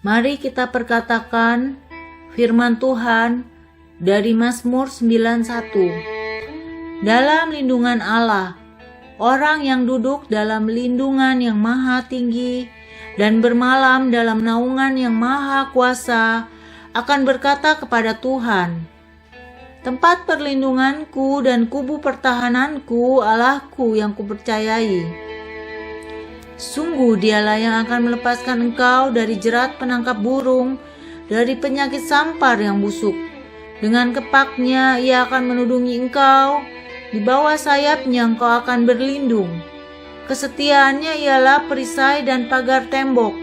Mari kita perkatakan firman Tuhan dari Mazmur 91. Dalam lindungan Allah, orang yang duduk dalam lindungan yang maha tinggi dan bermalam dalam naungan yang maha kuasa akan berkata kepada Tuhan, tempat perlindunganku dan kubu pertahananku, Allahku yang kupercayai. Sungguh dialah yang akan melepaskan engkau dari jerat penangkap burung, dari penyakit sampar yang busuk. Dengan kepaknya ia akan menudungi engkau, di bawah sayapnya engkau akan berlindung. Kesetiaannya ialah perisai dan pagar tembok.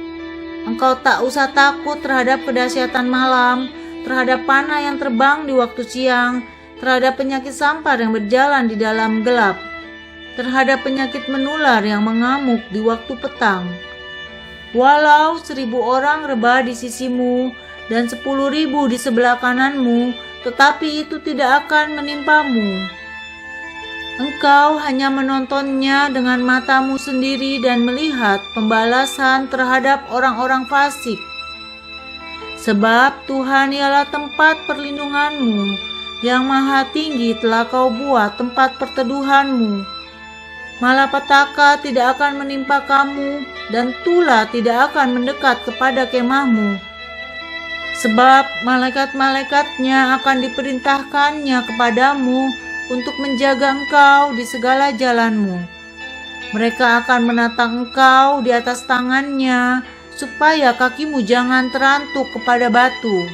Engkau tak usah takut terhadap kedahsyatan malam, terhadap panah yang terbang di waktu siang, terhadap penyakit sampar yang berjalan di dalam gelap, terhadap penyakit menular yang mengamuk di waktu petang. Walau 1.000 orang rebah di sisimu dan 10.000 di sebelah kananmu, tetapi itu tidak akan menimpamu. Engkau hanya menontonnya dengan matamu sendiri dan melihat pembalasan terhadap orang-orang fasik. Sebab Tuhan ialah tempat perlindunganmu, yang maha tinggi telah kau buat tempat perteduhanmu. Malapetaka tidak akan menimpa kamu, dan tula tidak akan mendekat kepada kemahmu. Sebab malaikat-malaikatnya akan diperintahkannya kepadamu untuk menjaga engkau di segala jalanmu. Mereka akan menatang engkau di atas tangannya, supaya kakimu jangan terantuk kepada batu.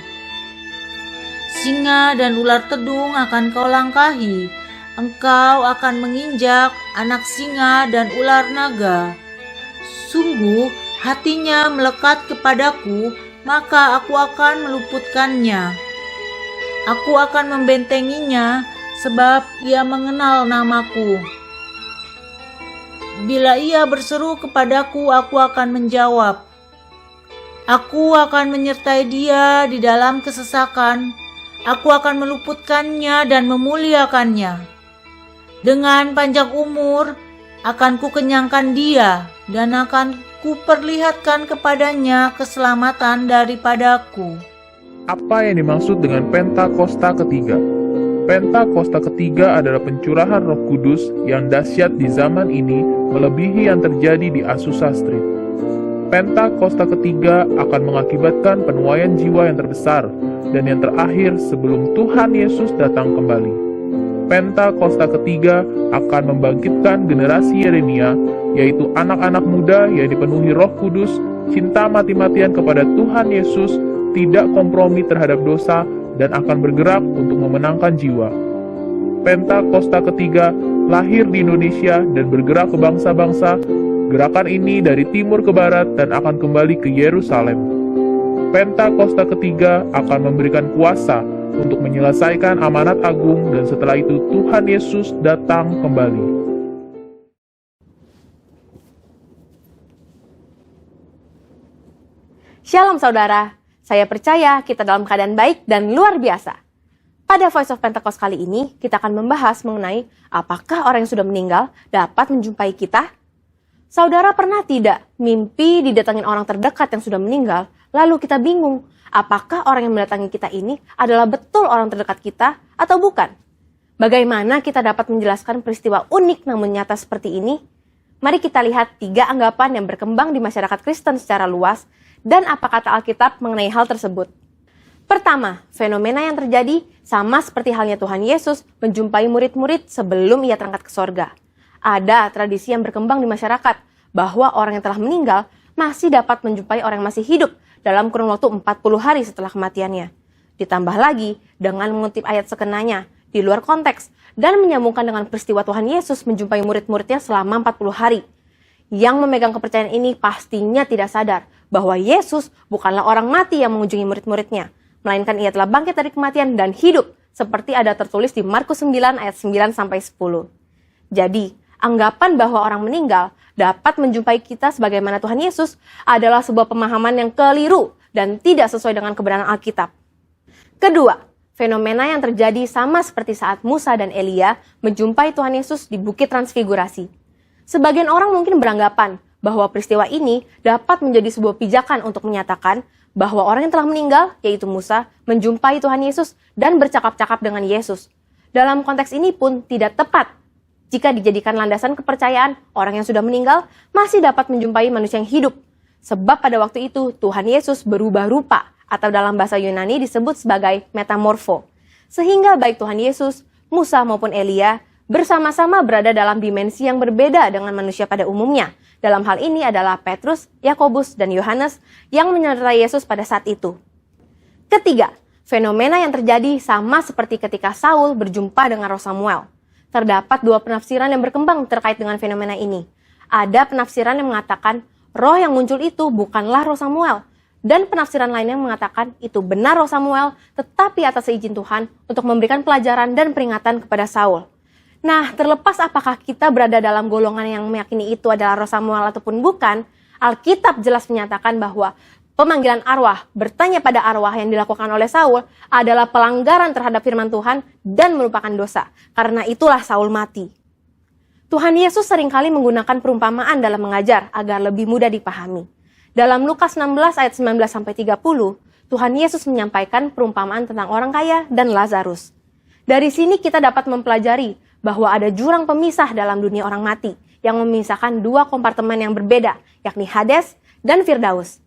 Singa dan ular tedung akan kau langkahi. Engkau akan menginjak anak singa dan ular naga. Sungguh hatinya melekat kepadaku, maka aku akan meluputkannya. Aku akan membentenginya, sebab ia mengenal namaku. Bila ia berseru kepadaku, aku akan menjawab. Aku akan menyertai dia di dalam kesesakan. Aku akan meluputkannya dan memuliakannya. Dengan panjang umur akan kukenyangkan dia, dan akan kuperlihatkan kepadanya keselamatan daripadaku. Apa yang dimaksud dengan Pentakosta ketiga? Pentakosta ketiga adalah pencurahan Roh Kudus yang dahsyat di zaman ini, melebihi yang terjadi di Azusa Street. Pentakosta ketiga akan mengakibatkan penuaian jiwa yang terbesar dan yang terakhir sebelum Tuhan Yesus datang kembali. Pentakosta ketiga akan membangkitkan generasi Yeremia, yaitu anak-anak muda yang dipenuhi Roh Kudus, cinta mati-matian kepada Tuhan Yesus, tidak kompromi terhadap dosa, dan akan bergerak untuk memenangkan jiwa. Pentakosta ketiga lahir di Indonesia dan bergerak ke bangsa-bangsa. Gerakan ini dari timur ke barat dan akan kembali ke Yerusalem. Pentakosta ketiga akan memberikan kuasa untuk menyelesaikan amanat agung, dan setelah itu Tuhan Yesus datang kembali. Shalom saudara, saya percaya kita dalam keadaan baik dan luar biasa. Pada Voice of Pentecost kali ini, kita akan membahas mengenai apakah orang yang sudah meninggal dapat menjumpai kita? Saudara pernah tidak mimpi didatangin orang terdekat yang sudah meninggal, lalu kita bingung, apakah orang yang mendatangi kita ini adalah betul orang terdekat kita atau bukan? Bagaimana kita dapat menjelaskan peristiwa unik namun nyata seperti ini? Mari kita lihat 3 anggapan yang berkembang di masyarakat Kristen secara luas dan apa kata Alkitab mengenai hal tersebut. Pertama, fenomena yang terjadi sama seperti halnya Tuhan Yesus menjumpai murid-murid sebelum ia terangkat ke sorga. Ada tradisi yang berkembang di masyarakat bahwa orang yang telah meninggal masih dapat menjumpai orang yang masih hidup dalam kurun waktu 40 hari setelah kematiannya. Ditambah lagi dengan mengutip ayat sekenanya di luar konteks dan menyambungkan dengan peristiwa Tuhan Yesus menjumpai murid-muridnya selama 40 hari. Yang memegang kepercayaan ini pastinya tidak sadar bahwa Yesus bukanlah orang mati yang mengunjungi murid-muridnya, melainkan ia telah bangkit dari kematian dan hidup, seperti ada tertulis di Markus 9 ayat 9-10. Jadi, anggapan bahwa orang meninggal dapat menjumpai kita sebagaimana Tuhan Yesus adalah sebuah pemahaman yang keliru dan tidak sesuai dengan kebenaran Alkitab. Kedua, fenomena yang terjadi sama seperti saat Musa dan Elia menjumpai Tuhan Yesus di Bukit Transfigurasi. Sebagian orang mungkin beranggapan bahwa peristiwa ini dapat menjadi sebuah pijakan untuk menyatakan bahwa orang yang telah meninggal, yaitu Musa, menjumpai Tuhan Yesus dan bercakap-cakap dengan Yesus. Dalam konteks ini pun tidak tepat jika dijadikan landasan kepercayaan orang yang sudah meninggal masih dapat menjumpai manusia yang hidup. Sebab pada waktu itu Tuhan Yesus berubah rupa, atau dalam bahasa Yunani disebut sebagai metamorfo. Sehingga baik Tuhan Yesus, Musa maupun Elia bersama-sama berada dalam dimensi yang berbeda dengan manusia pada umumnya. Dalam hal ini adalah Petrus, Yakobus, dan Yohanes yang menyertai Yesus pada saat itu. Ketiga, fenomena yang terjadi sama seperti ketika Saul berjumpa dengan Roh Samuel. Terdapat dua penafsiran yang berkembang terkait dengan fenomena ini. Ada penafsiran yang mengatakan roh yang muncul itu bukanlah Roh Samuel, dan penafsiran lainnya mengatakan itu benar Roh Samuel, tetapi atas izin Tuhan untuk memberikan pelajaran dan peringatan kepada Saul. Nah, terlepas apakah kita berada dalam golongan yang meyakini itu adalah Roh Samuel ataupun bukan, Alkitab jelas menyatakan bahwa pemanggilan arwah, bertanya pada arwah yang dilakukan oleh Saul adalah pelanggaran terhadap firman Tuhan dan merupakan dosa. Karena itulah Saul mati. Tuhan Yesus seringkali menggunakan perumpamaan dalam mengajar agar lebih mudah dipahami. Dalam Lukas 16 ayat 19-30, Tuhan Yesus menyampaikan perumpamaan tentang orang kaya dan Lazarus. Dari sini kita dapat mempelajari bahwa ada jurang pemisah dalam dunia orang mati yang memisahkan dua kompartemen yang berbeda, yakni Hades dan Firdaus.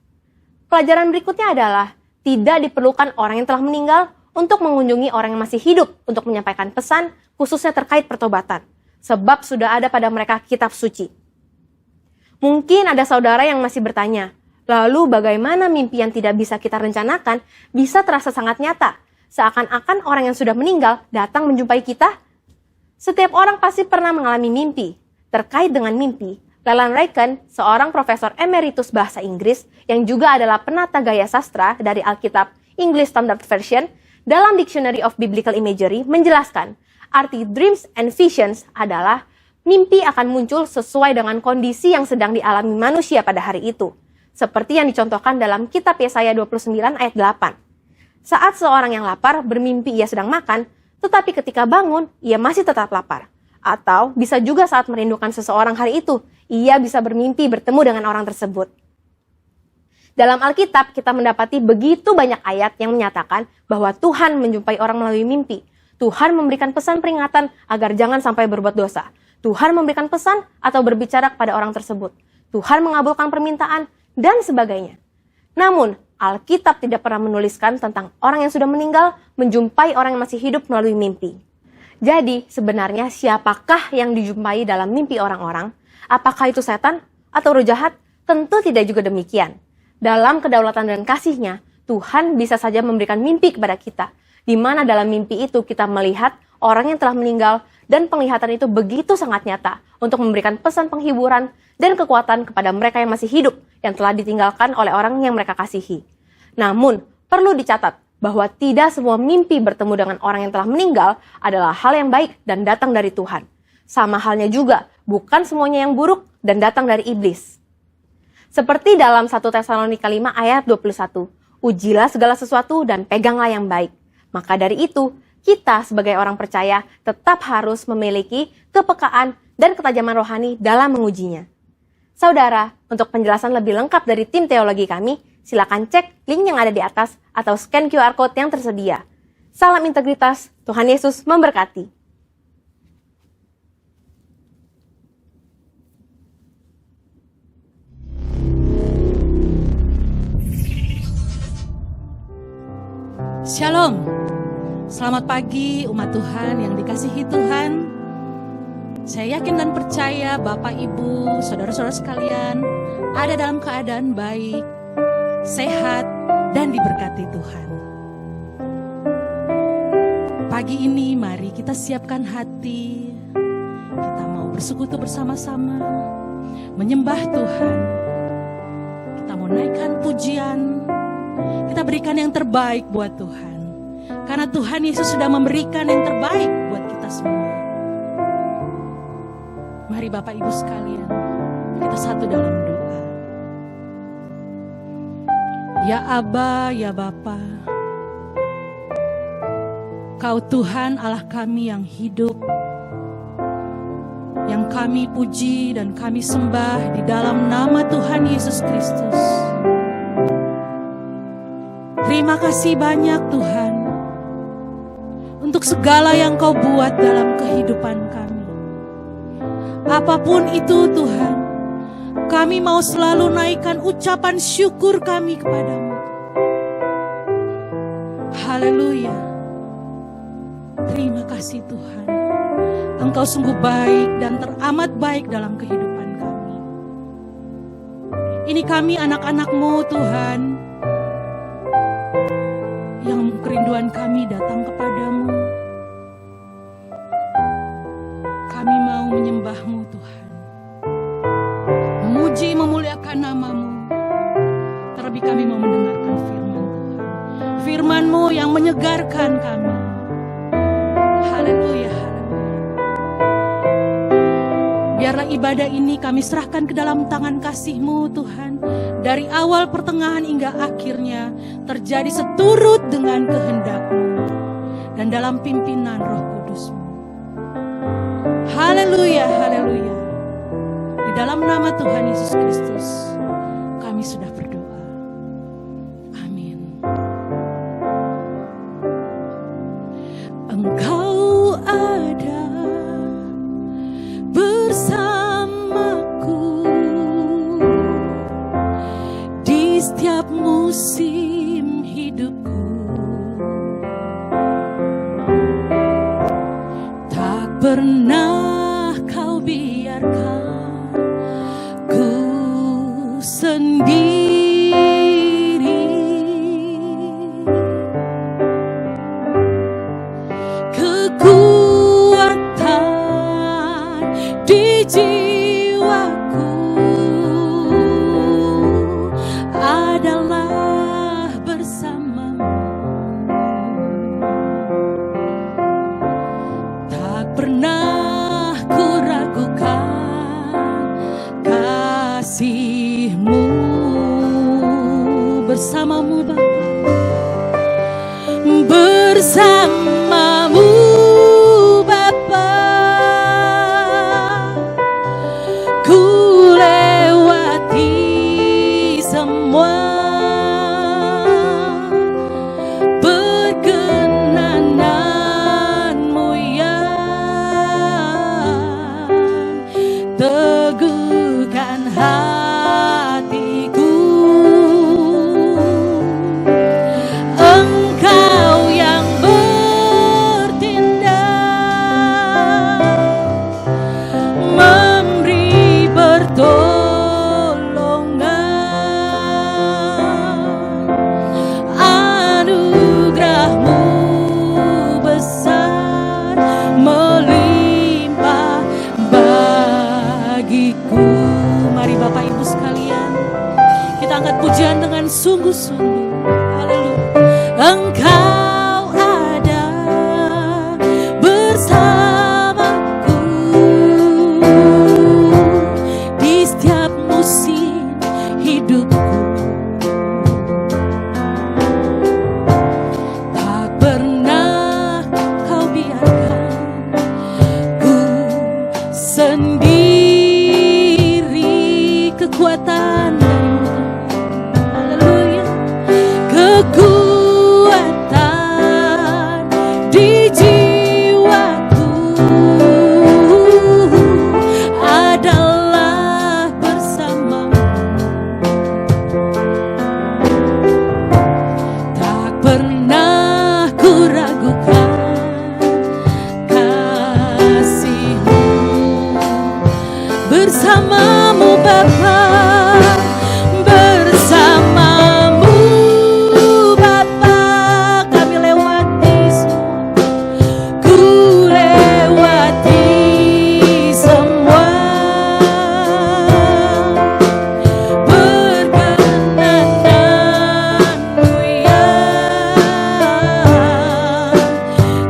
Pelajaran berikutnya adalah tidak diperlukan orang yang telah meninggal untuk mengunjungi orang yang masih hidup untuk menyampaikan pesan khususnya terkait pertobatan, sebab sudah ada pada mereka kitab suci. Mungkin ada saudara yang masih bertanya, lalu bagaimana mimpi yang tidak bisa kita rencanakan bisa terasa sangat nyata, seakan-akan orang yang sudah meninggal datang menjumpai kita? Setiap orang pasti pernah mengalami mimpi. Terkait dengan mimpi, Leland Ryken, seorang profesor emeritus bahasa Inggris yang juga adalah penata gaya sastra dari Alkitab English Standard Version, dalam Dictionary of Biblical Imagery menjelaskan, arti dreams and visions adalah mimpi akan muncul sesuai dengan kondisi yang sedang dialami manusia pada hari itu. Seperti yang dicontohkan dalam kitab Yesaya 29 ayat 8. Saat seorang yang lapar bermimpi ia sedang makan, tetapi ketika bangun, ia masih tetap lapar. Atau bisa juga saat merindukan seseorang hari itu, ia bisa bermimpi bertemu dengan orang tersebut. Dalam Alkitab, kita mendapati begitu banyak ayat yang menyatakan bahwa Tuhan menjumpai orang melalui mimpi. Tuhan memberikan pesan peringatan agar jangan sampai berbuat dosa. Tuhan memberikan pesan atau berbicara kepada orang tersebut. Tuhan mengabulkan permintaan, dan sebagainya. Namun, Alkitab tidak pernah menuliskan tentang orang yang sudah meninggal menjumpai orang yang masih hidup melalui mimpi. Jadi, sebenarnya siapakah yang dijumpai dalam mimpi orang-orang? Apakah itu setan atau roh jahat? Tentu tidak juga demikian. Dalam kedaulatan dan kasih-Nya, Tuhan bisa saja memberikan mimpi kepada kita, di mana dalam mimpi itu kita melihat orang yang telah meninggal, dan penglihatan itu begitu sangat nyata untuk memberikan pesan penghiburan dan kekuatan kepada mereka yang masih hidup yang telah ditinggalkan oleh orang yang mereka kasihi. Namun, perlu dicatat bahwa tidak semua mimpi bertemu dengan orang yang telah meninggal adalah hal yang baik dan datang dari Tuhan. Sama halnya juga, bukan semuanya yang buruk dan datang dari iblis. Seperti dalam 1 Tesalonika 5 ayat 21, ujilah segala sesuatu dan peganglah yang baik. Maka dari itu, kita sebagai orang percaya tetap harus memiliki kepekaan dan ketajaman rohani dalam mengujinya. Saudara, untuk penjelasan lebih lengkap dari tim teologi kami, silakan cek link yang ada di atas atau scan QR Code yang tersedia. Salam integritas, Tuhan Yesus memberkati. Shalom. Selamat pagi umat Tuhan yang dikasihi Tuhan. Saya yakin dan percaya Bapak, Ibu, saudara-saudara sekalian ada dalam keadaan baik, sehat, dan diberkati Tuhan. Pagi ini mari kita siapkan hati. Kita mau bersekutu bersama-sama, menyembah Tuhan. Kita mau naikkan pujian. Kita berikan yang terbaik buat Tuhan. Karena Tuhan Yesus sudah memberikan yang terbaik buat kita semua. Mari Bapak Ibu sekalian, kita satu dalam doa. Ya Aba, ya Bapa, Kau Tuhan Allah kami yang hidup, yang kami puji dan kami sembah di dalam nama Tuhan Yesus Kristus. Terima kasih banyak Tuhan untuk segala yang Kau buat dalam kehidupan kami. Apapun itu Tuhan, kami mau selalu naikkan ucapan syukur kami kepadamu. Haleluya. Terima kasih Tuhan. Engkau sungguh baik dan teramat baik dalam kehidupan kami. Ini kami anak-anak-Mu Tuhan, yang kerinduan kami datang kepadamu. Kami mau menyembah-Mu Tuhan, memuji, memuliakan nama-Mu. Terlebih kami mau mendengarkan firman Tuhan, firman-Mu yang menyegarkan kami. Haleluya, haleluya. Biarlah ibadah ini kami serahkan ke dalam tangan kasih-Mu Tuhan. Dari awal, pertengahan hingga akhirnya terjadi seturut dengan kehendak-Mu dan dalam pimpinan Roh Kudus-Mu. Haleluya, haleluya. Di dalam nama Tuhan Yesus Kristus kami sudah berdoa. Amin. Engkau ada bersamaku di setiap musim hidupku. Tak pernah Kau biarkan ku sendiri. Kekuatan di jiwaku adalah bersamamu. Tak pernah ku ragukan kasih-Mu. Bersamamu Bapa, bersamamu Bapa, ku lewati semua. Perkenanan-Mu yang teguhkan hatiku. Engkau yang bertindak, memberi pertolongan. Anugerah-Mu besar, melimpah bagiku. Mari Bapak Ibu sekalian, kita angkat pujian dengan sungguh-sungguh. Haleluya. Engkau ada bersamaku di setiap musim hidupku. Tak pernah Kau biarkan ku sendiri. Kekuatan, haleluya, kekuatan di jiwaku adalah bersamamu. Tak pernah ku ragukan kasih-Mu. Bersamamu Bapa, bersamamu Bapa, kami lewati semua. Ku lewati semua. Perkenanan-Mu yang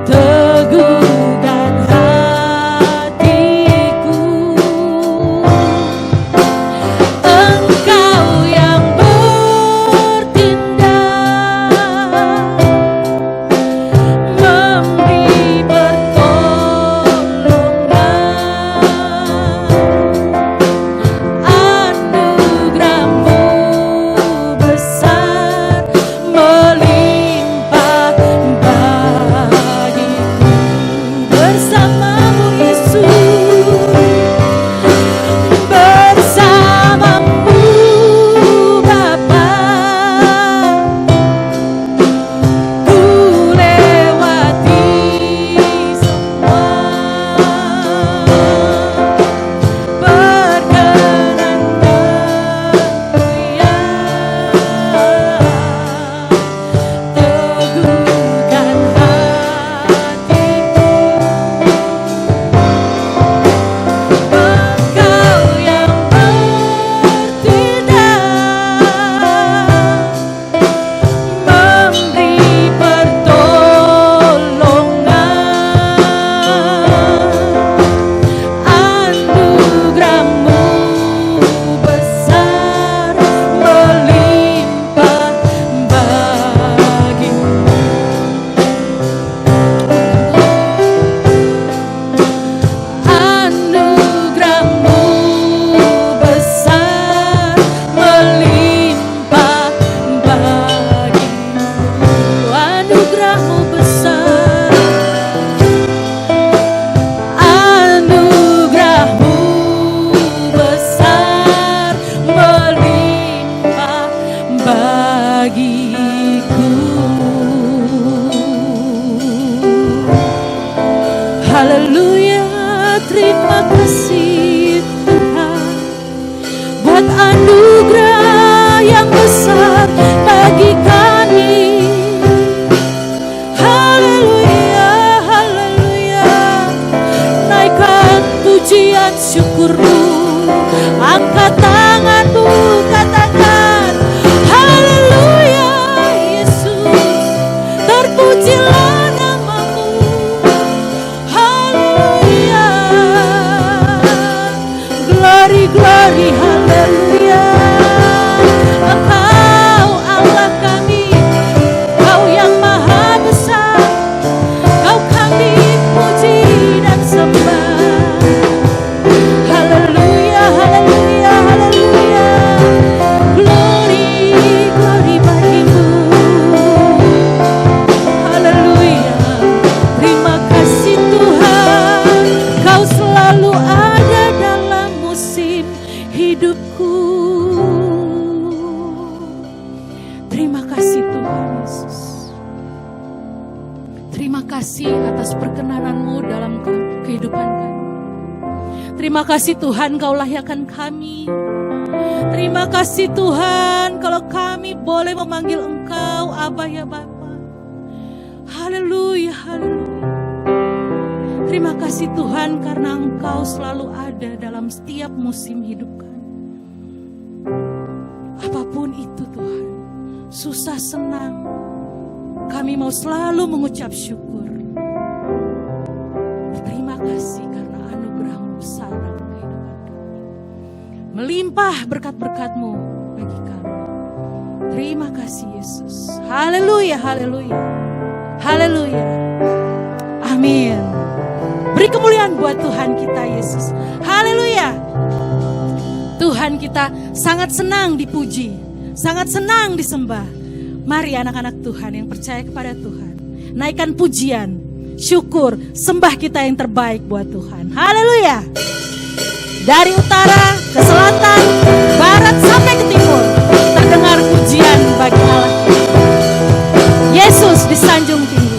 teguhkan hatiku. aku. Terima kasih Tuhan Yesus. Terima kasih atas perkenanan-Mu dalam kehidupan kami. Terima kasih Tuhan Kau layakan kami. Terima kasih Tuhan kalau kami boleh memanggil Engkau Abah ya Bapa. Haleluya, haleluya. Terima kasih Tuhan karena Engkau selalu ada dalam setiap musim hidup kami. Apapun itu Tuhan, susah senang, kami mau selalu mengucap syukur. Terima kasih karena anugerah-Mu besar dalam kehidupan kami. Melimpah berkat-berkat-Mu bagi kami. Terima kasih Yesus. Haleluya, haleluya. Haleluya. Amin. Beri kemuliaan buat Tuhan kita Yesus. Haleluya. Tuhan kita sangat senang dipuji, sangat senang disembah. Mari anak-anak Tuhan yang percaya kepada Tuhan, naikkan pujian, syukur, sembah kita yang terbaik buat Tuhan. Haleluya. Dari utara ke selatan, barat sampai ke timur, terdengar pujian bagi Allah. Yesus disanjung tinggi.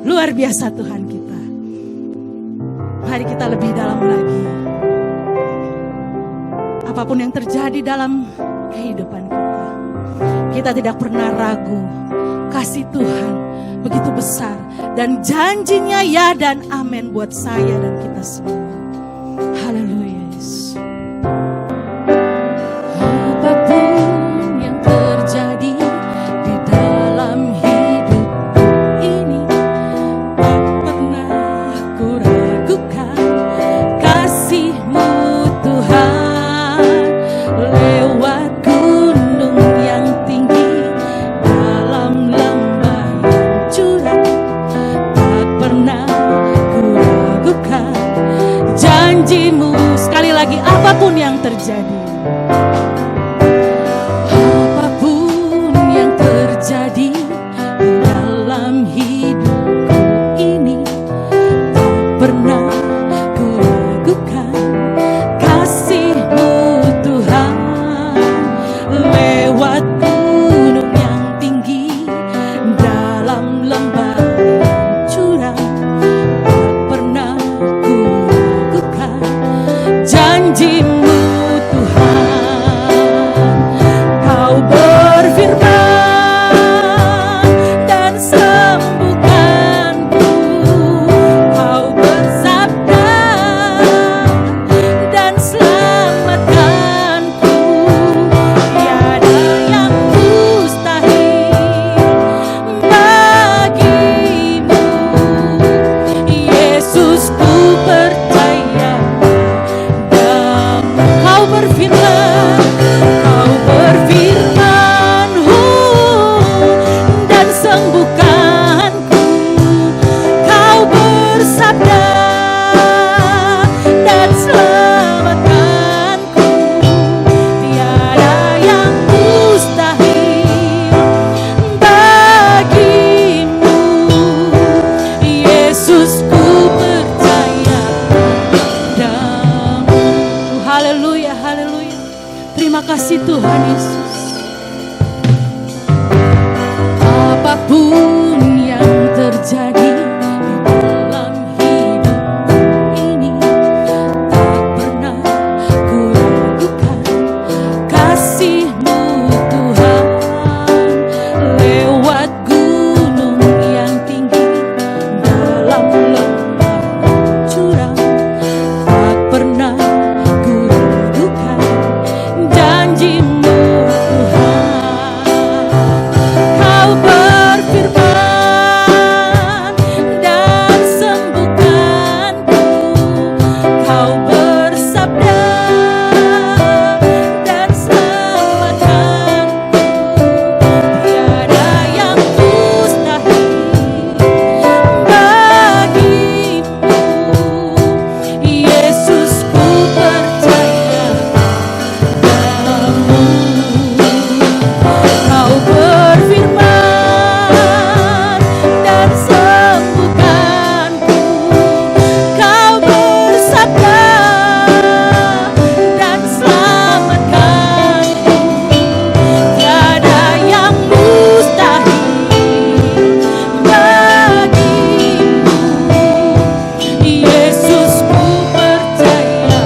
Luar biasa Tuhan kita. Mari kita lebih dalam lagi. Apapun yang terjadi dalam kehidupan kita, kita tidak pernah ragu. Kasih Tuhan begitu besar. Dan janjinya ya dan amin buat saya dan kita semua. Haleluya Yesus. Apapun yang terjadi di dalam janjimu. Sekali lagi, apapun yang terjadi, apapun yang terjadi di dalam hidupku ini, tak pernah ku ragukan kasih-Mu Tuhan. Lewat gunung yang tinggi, dalam lembah yang curam, tak pernah ku ragukan janji-Mu Tuhan. Kau berfirman dan sembuhkanku, Kau bersabda dan selamatkanku. Tiada yang mustahil bagimu, Yesus, ku percaya. Dan Kau berfirman, dan sembuhkanku, Kau bersabda dan selamatkanku. Tiada yang mustahil bagimu, Yesus, ku percaya padamu. Haleluya, haleluya. Terima kasih Tuhan Yesus. Apapun yang terjadi di dalam hidupku ini, tak pernah ku ragukan kasih-Mu Tuhan. Lewat gunung yang tinggi, dalam lembah curam, tak pernah ku ragukan janji-Mu Tuhan. Kau berfirman dan sembuhkanku, Kau bersabda dan selamatkanku. Tiada yang mustahil bagimu, Yesus, ku percaya padamu. Kau berfirman dan sembuhkanku, Kau bersabda dan selamatkanku. Tiada yang mustahil bagimu, Yesus, ku percaya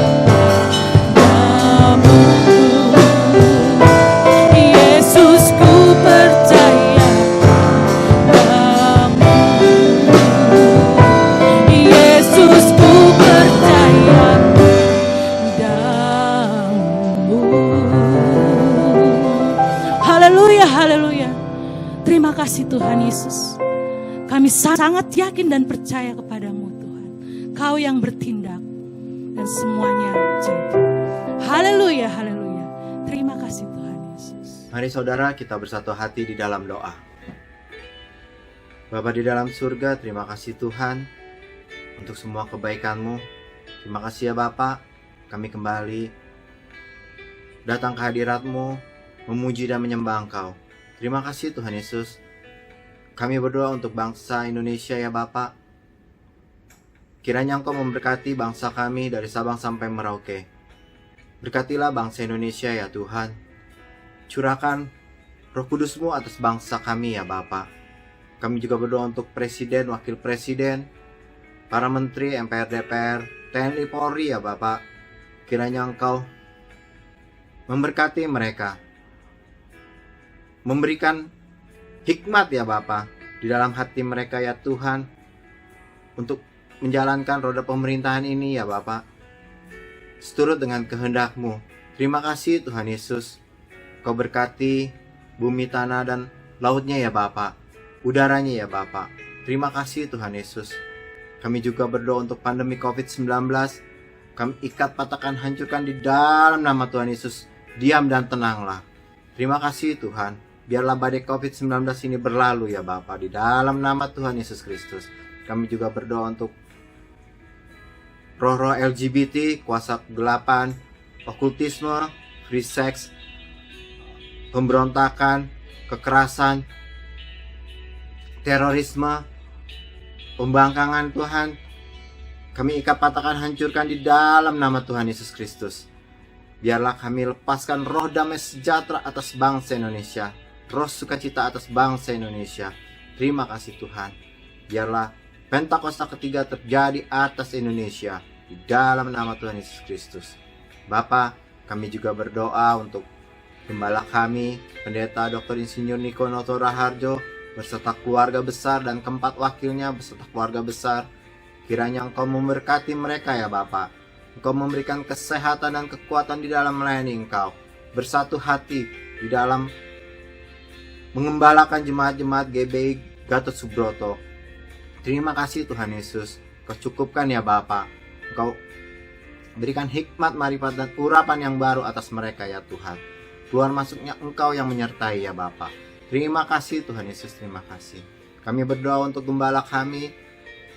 padamu. Yesus, ku percaya padamu. Yesus, ku percaya padamu. Haleluya, haleluya. Terima kasih Tuhan Yesus. Kami sangat yakin dan percaya kepadamu Tuhan. Kau yang bertindak dan semuanya jadi. Haleluya, haleluya. Terima kasih Tuhan Yesus. Mari saudara, kita bersatu hati di dalam doa. Bapa di dalam surga, terima kasih Tuhan untuk semua kebaikan-Mu. Terima kasih ya Bapa, kami kembali datang ke hadirat-Mu, memuji dan menyembah Engkau. Terima kasih Tuhan Yesus. Kami berdoa untuk bangsa Indonesia ya Bapa. Kiranya Engkau memberkati bangsa kami dari Sabang sampai Merauke. Berkatilah bangsa Indonesia ya Tuhan. Curahkan Roh Kudus-Mu atas bangsa kami ya Bapa. Kami juga berdoa untuk Presiden, Wakil Presiden, para Menteri, MPR, DPR, TNI, Polri ya Bapa. Kiranya Engkau memberkati mereka, memberikan hikmat ya Bapa di dalam hati mereka ya Tuhan, untuk menjalankan roda pemerintahan ini ya Bapa, seturut dengan kehendak-Mu. Terima kasih Tuhan Yesus. Kau berkati bumi, tanah, dan lautnya ya Bapa, udaranya ya Bapa. Terima kasih Tuhan Yesus. Kami juga berdoa untuk pandemi COVID-19. Kami ikat, patahkan, hancurkan di dalam nama Tuhan Yesus. Diam dan tenanglah. Terima kasih Tuhan. Biarlah badai COVID-19 ini berlalu ya Bapa, di dalam nama Tuhan Yesus Kristus. Kami juga berdoa untuk roh-roh LGBT, kuasa kegelapan, okultisme, free sex, pemberontakan, kekerasan, terorisme, pembangkangan Tuhan, kami ikat patahkan, hancurkan di dalam nama Tuhan Yesus Kristus. Biarlah kami lepaskan roh damai sejahtera atas bangsa Indonesia, roh sukacita atas bangsa Indonesia. Terima kasih Tuhan. Biarlah Pentakosta ketiga terjadi atas Indonesia di dalam nama Tuhan Yesus Kristus. Bapa, kami juga berdoa untuk gembala kami, Pendeta Dr. Insinyur Niko Noto Raharjo, beserta keluarga besar dan keempat wakilnya beserta keluarga besar. Kiranya Engkau memberkati mereka ya Bapa. Engkau memberikan kesehatan dan kekuatan di dalam melayani Engkau. Bersatu hati di dalam mengembalakan jemaat-jemaat GBI Gatot Subroto. Terima kasih Tuhan Yesus. Kau cukupkan ya Bapa. Engkau berikan hikmat, marifat dan urapan yang baru atas mereka ya Tuhan. Keluar masuknya Engkau yang menyertai ya Bapa. Terima kasih Tuhan Yesus, terima kasih. Kami berdoa untuk gembala kami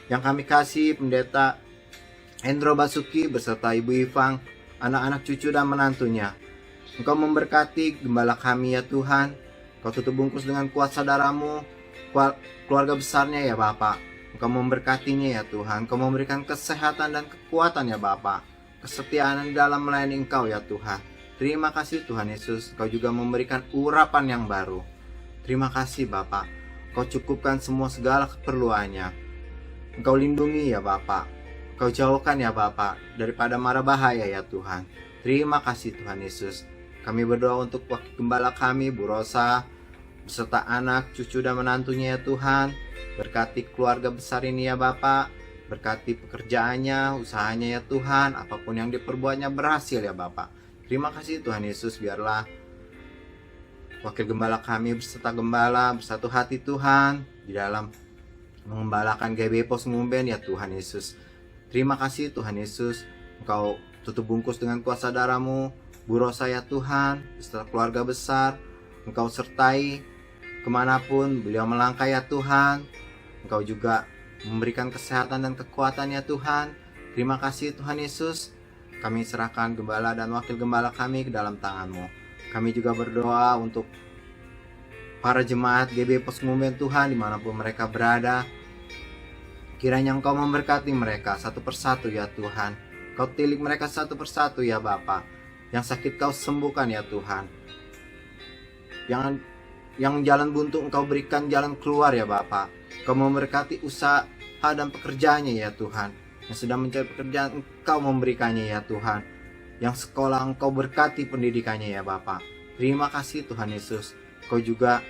yang kami kasih, Pendeta Hendro Basuki beserta Ibu Ivang, anak-anak cucu dan menantunya. Engkau memberkati gembala kami ya Tuhan. Kau tutup bungkus dengan kuasa darah-Mu, keluarga besarnya ya Bapa. Engkau memberkatinya ya Tuhan. Engkau memberikan kesehatan dan kekuatan ya Bapa. Kesetiaan di dalam melayani Engkau ya Tuhan. Terima kasih Tuhan Yesus. Engkau juga memberikan urapan yang baru. Terima kasih Bapa. Engkau cukupkan semua segala keperluannya. Engkau lindungi ya Bapa. Engkau jauhkan ya Bapa daripada mara bahaya ya Tuhan. Terima kasih Tuhan Yesus. Kami berdoa untuk wakil gembala kami, Bu Rosa, beserta anak, cucu dan menantunya ya Tuhan. Berkati keluarga besar ini ya Bapa. Berkati pekerjaannya, usahanya ya Tuhan. Apapun yang diperbuatnya berhasil ya Bapa. Terima kasih Tuhan Yesus. Biarlah wakil gembala kami beserta gembala bersatu hati Tuhan di dalam mengembalakan GBI Pos Ngumben ya Tuhan Yesus. Terima kasih Tuhan Yesus. Engkau tutup bungkus dengan kuasa darah-Mu, Bu Rosa ya Tuhan, beserta keluarga besar. Engkau sertai kemanapun beliau melangkah ya Tuhan. Engkau juga memberikan kesehatan dan kekuatan ya Tuhan. Terima kasih Tuhan Yesus. Kami serahkan gembala dan wakil gembala kami ke dalam tangan-Mu. Kami juga berdoa untuk para jemaat GBI Pos Ngumben Tuhan dimanapun mereka berada. Kiranya Engkau memberkati mereka satu persatu ya Tuhan. Kau tilik mereka satu persatu ya Bapa. Yang sakit Kau sembuhkan ya Tuhan. Yang jalan buntu Engkau berikan jalan keluar ya Bapa. Kau memberkati usaha dan pekerjaannya ya Tuhan. Yang sedang mencari pekerjaan Engkau memberikannya ya Tuhan. Yang sekolah Engkau berkati pendidikannya ya Bapa. Terima kasih Tuhan Yesus. Kau juga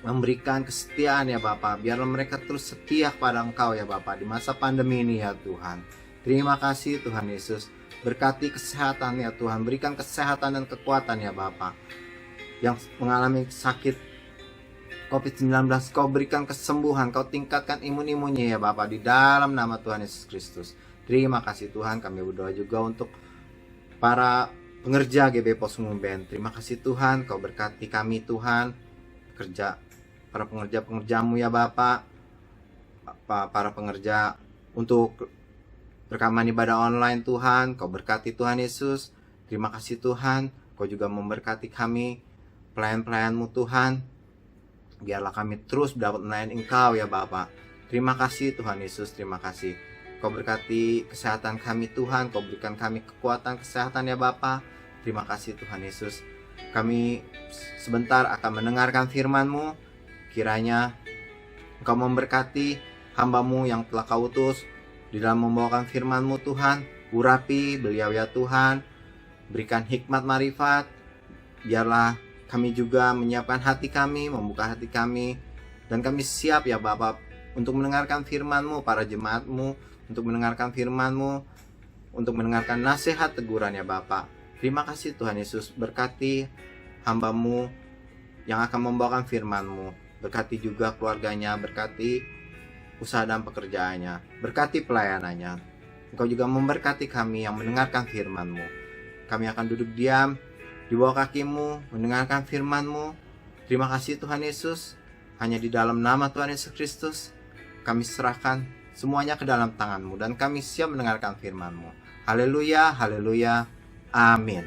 memberikan kesetiaan ya Bapa. Biarlah mereka terus setia kepada Engkau ya Bapa di masa pandemi ini ya Tuhan. Terima kasih Tuhan Yesus. Berkati kesehatan ya Tuhan. Berikan kesehatan dan kekuatan ya Bapa. Yang mengalami sakit COVID-19, Kau berikan kesembuhan, Kau tingkatkan imun-imunnya ya Bapa di dalam nama Tuhan Yesus Kristus. Terima kasih Tuhan. Kami berdoa juga untuk para pengerja GBI Pos Ngumben. Terima kasih Tuhan. Kau berkati kami Tuhan. Para pengerja-pengerja-Mu ya Bapa. Para pengerja untuk rekaman ibadah online Tuhan. Kau berkati Tuhan Yesus. Terima kasih Tuhan. Kau juga memberkati kami, pelayan-pelayan-Mu Tuhan. Biarlah kami terus dapat melayani Engkau ya Bapa. Terima kasih Tuhan Yesus, terima kasih. Kau berkati kesehatan kami Tuhan. Kau berikan kami kekuatan kesehatan ya Bapa. Terima kasih Tuhan Yesus. Kami sebentar akan mendengarkan firman-Mu. Kiranya Engkau memberkati hamba-Mu yang telah Kau utus di dalam membawakan firman-Mu Tuhan. Urapi beliau ya Tuhan. Berikan hikmat marifat. Biarlah kami juga menyiapkan hati kami, membuka hati kami. Dan kami siap ya Bapa untuk mendengarkan firman-Mu, para jemaat-Mu. Untuk mendengarkan firman-Mu, untuk mendengarkan nasihat teguran ya Bapa. Terima kasih Tuhan Yesus. Berkati hamba-Mu yang akan membawakan firman-Mu. Berkati juga keluarganya, berkati usaha dan pekerjaannya, berkati pelayanannya. Engkau juga memberkati kami yang mendengarkan firman-Mu. Kami akan duduk diam di bawah kaki-Mu, mendengarkan firman-Mu. Terima kasih Tuhan Yesus. Hanya di dalam nama Tuhan Yesus Kristus kami serahkan semuanya ke dalam tangan-Mu, dan kami siap mendengarkan firman-Mu. Haleluya, haleluya, amin.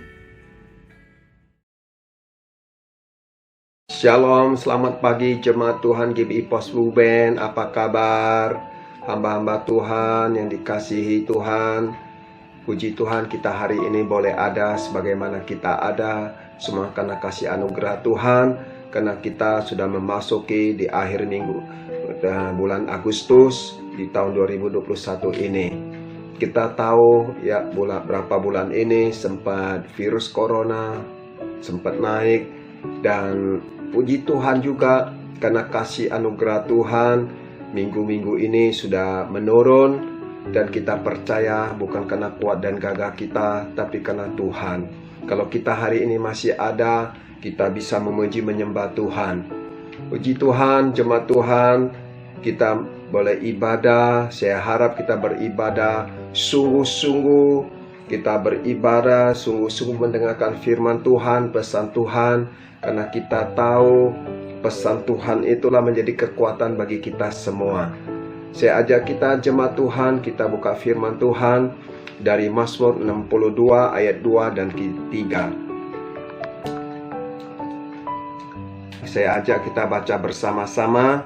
Shalom, selamat pagi jemaat Tuhan GBI Pos Luben. Apa kabar hamba-hamba Tuhan yang dikasihi Tuhan? Puji Tuhan, kita hari ini boleh ada sebagaimana kita ada, semua karena kasih anugerah Tuhan. Karena kita sudah memasuki di akhir minggu bulan Agustus di tahun 2021 ini. Kita tahu ya berapa bulan ini sempat virus corona sempat naik, dan puji Tuhan juga karena kasih anugerah Tuhan, minggu-minggu ini sudah menurun, dan kita percaya bukan karena kuat dan gagah kita, tapi karena Tuhan. Kalau kita hari ini masih ada, kita bisa memuji menyembah Tuhan. Puji Tuhan, jemaat Tuhan, kita boleh ibadah. Saya harap kita beribadah sungguh-sungguh. Kita beribadah sungguh-sungguh mendengarkan firman Tuhan, pesan Tuhan. Karena kita tahu pesan Tuhan itulah menjadi kekuatan bagi kita semua. Saya ajak kita jemaat Tuhan, kita buka firman Tuhan dari Mazmur 62 ayat 2 dan 3. Saya ajak kita baca bersama-sama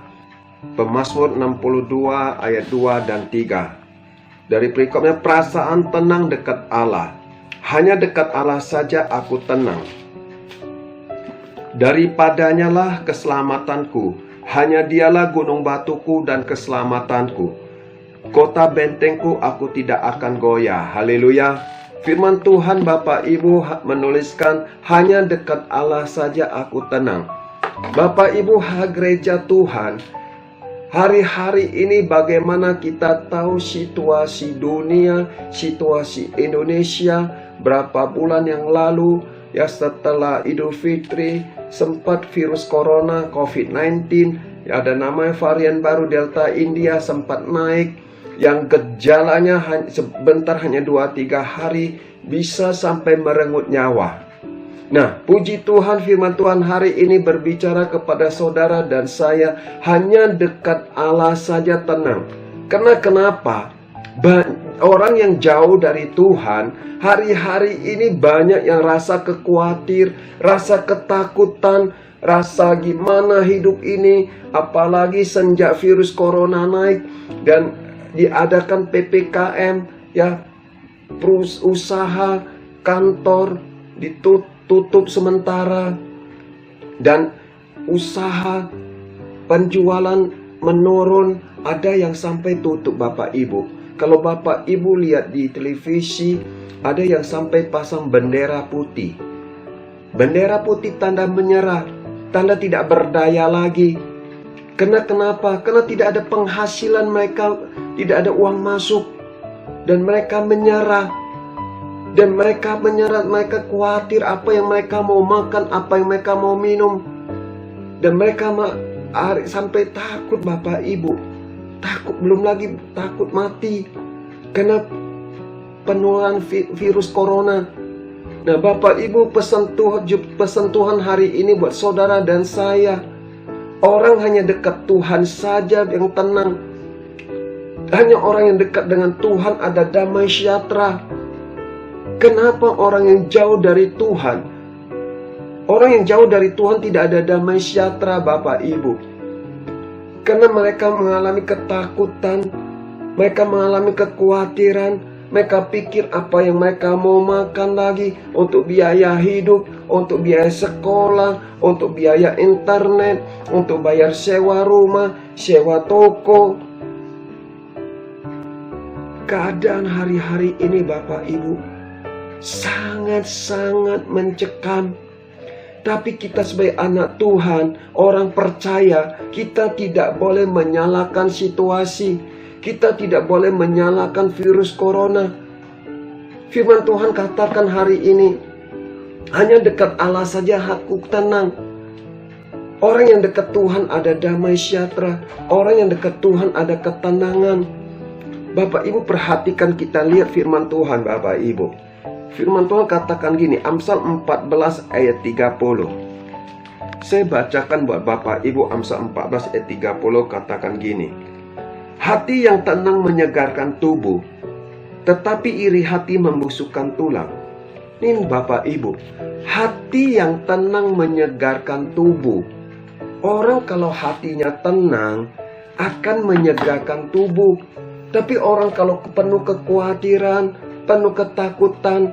Pemazmur 62 ayat 2 dan 3. Dari perikopnya, perasaan tenang dekat Allah. Hanya dekat Allah saja aku tenang. Daripadanya lah keselamatanku. Hanya dialah gunung batuku dan keselamatanku. Kota bentengku, aku tidak akan goyah. Haleluya. Firman Tuhan Bapak Ibu menuliskan, hanya dekat Allah saja aku tenang. Bapak Ibu gereja Tuhan, hari-hari ini bagaimana kita tahu situasi dunia, situasi Indonesia. Berapa bulan yang lalu ya, setelah Idul Fitri, sempat virus corona COVID-19, ada namanya varian baru Delta India sempat naik, yang gejalanya sebentar hanya 2-3 hari bisa sampai merenggut nyawa. Nah, puji Tuhan, firman Tuhan hari ini berbicara kepada saudara dan saya, hanya dekat Allah saja tenang. Karena kenapa? Orang yang jauh dari Tuhan, hari-hari ini banyak yang rasa kekhawatir, rasa ketakutan, rasa gimana hidup ini, apalagi sejak virus corona naik dan diadakan PPKM, ya, usaha, kantor ditutup sementara, dan usaha penjualan menurun, ada yang sampai tutup Bapak Ibu. Kalau Bapak Ibu lihat di televisi, ada yang sampai pasang bendera putih. Bendera putih tanda menyerah, tanda tidak berdaya lagi. Kenapa? Karena tidak ada penghasilan mereka, tidak ada uang masuk, dan mereka menyerah. Dan mereka menyerah, mereka khawatir apa yang mereka mau makan, apa yang mereka mau minum. Dan mereka sampai takut Bapak Ibu. Takut, belum lagi takut mati karena penularan virus corona. Nah Bapak Ibu, pesan Tuhan hari ini buat saudara dan saya, orang hanya dekat Tuhan saja yang tenang. Hanya orang yang dekat dengan Tuhan ada damai sejahtera. Kenapa orang yang jauh dari Tuhan? Orang yang jauh dari Tuhan tidak ada damai sejahtera Bapak Ibu. Karena mereka mengalami ketakutan, mereka mengalami kekhawatiran, mereka pikir apa yang mereka mau makan lagi, untuk biaya hidup, untuk biaya sekolah, untuk biaya internet, untuk bayar sewa rumah, sewa toko. Keadaan hari-hari ini Bapak Ibu sangat-sangat mencekam. Tapi kita sebagai anak Tuhan, orang percaya, kita tidak boleh menyalahkan situasi. Kita tidak boleh menyalahkan virus corona. Firman Tuhan katakan hari ini, hanya dekat Allah saja aku tenang. Orang yang dekat Tuhan ada damai sejahtera. Orang yang dekat Tuhan ada ketenangan. Bapak Ibu perhatikan, kita lihat firman Tuhan Bapak Ibu. Firman Tuhan katakan gini, Amsal 14 ayat 30. Saya bacakan buat Bapak Ibu, Amsal 14 ayat 30 katakan gini. Hati yang tenang menyegarkan tubuh, tetapi iri hati membusukkan tulang. Ini Bapak Ibu, hati yang tenang menyegarkan tubuh. Orang kalau hatinya tenang akan menyegarkan tubuh. Tapi orang kalau penuh kekhawatiran, penuh ketakutan,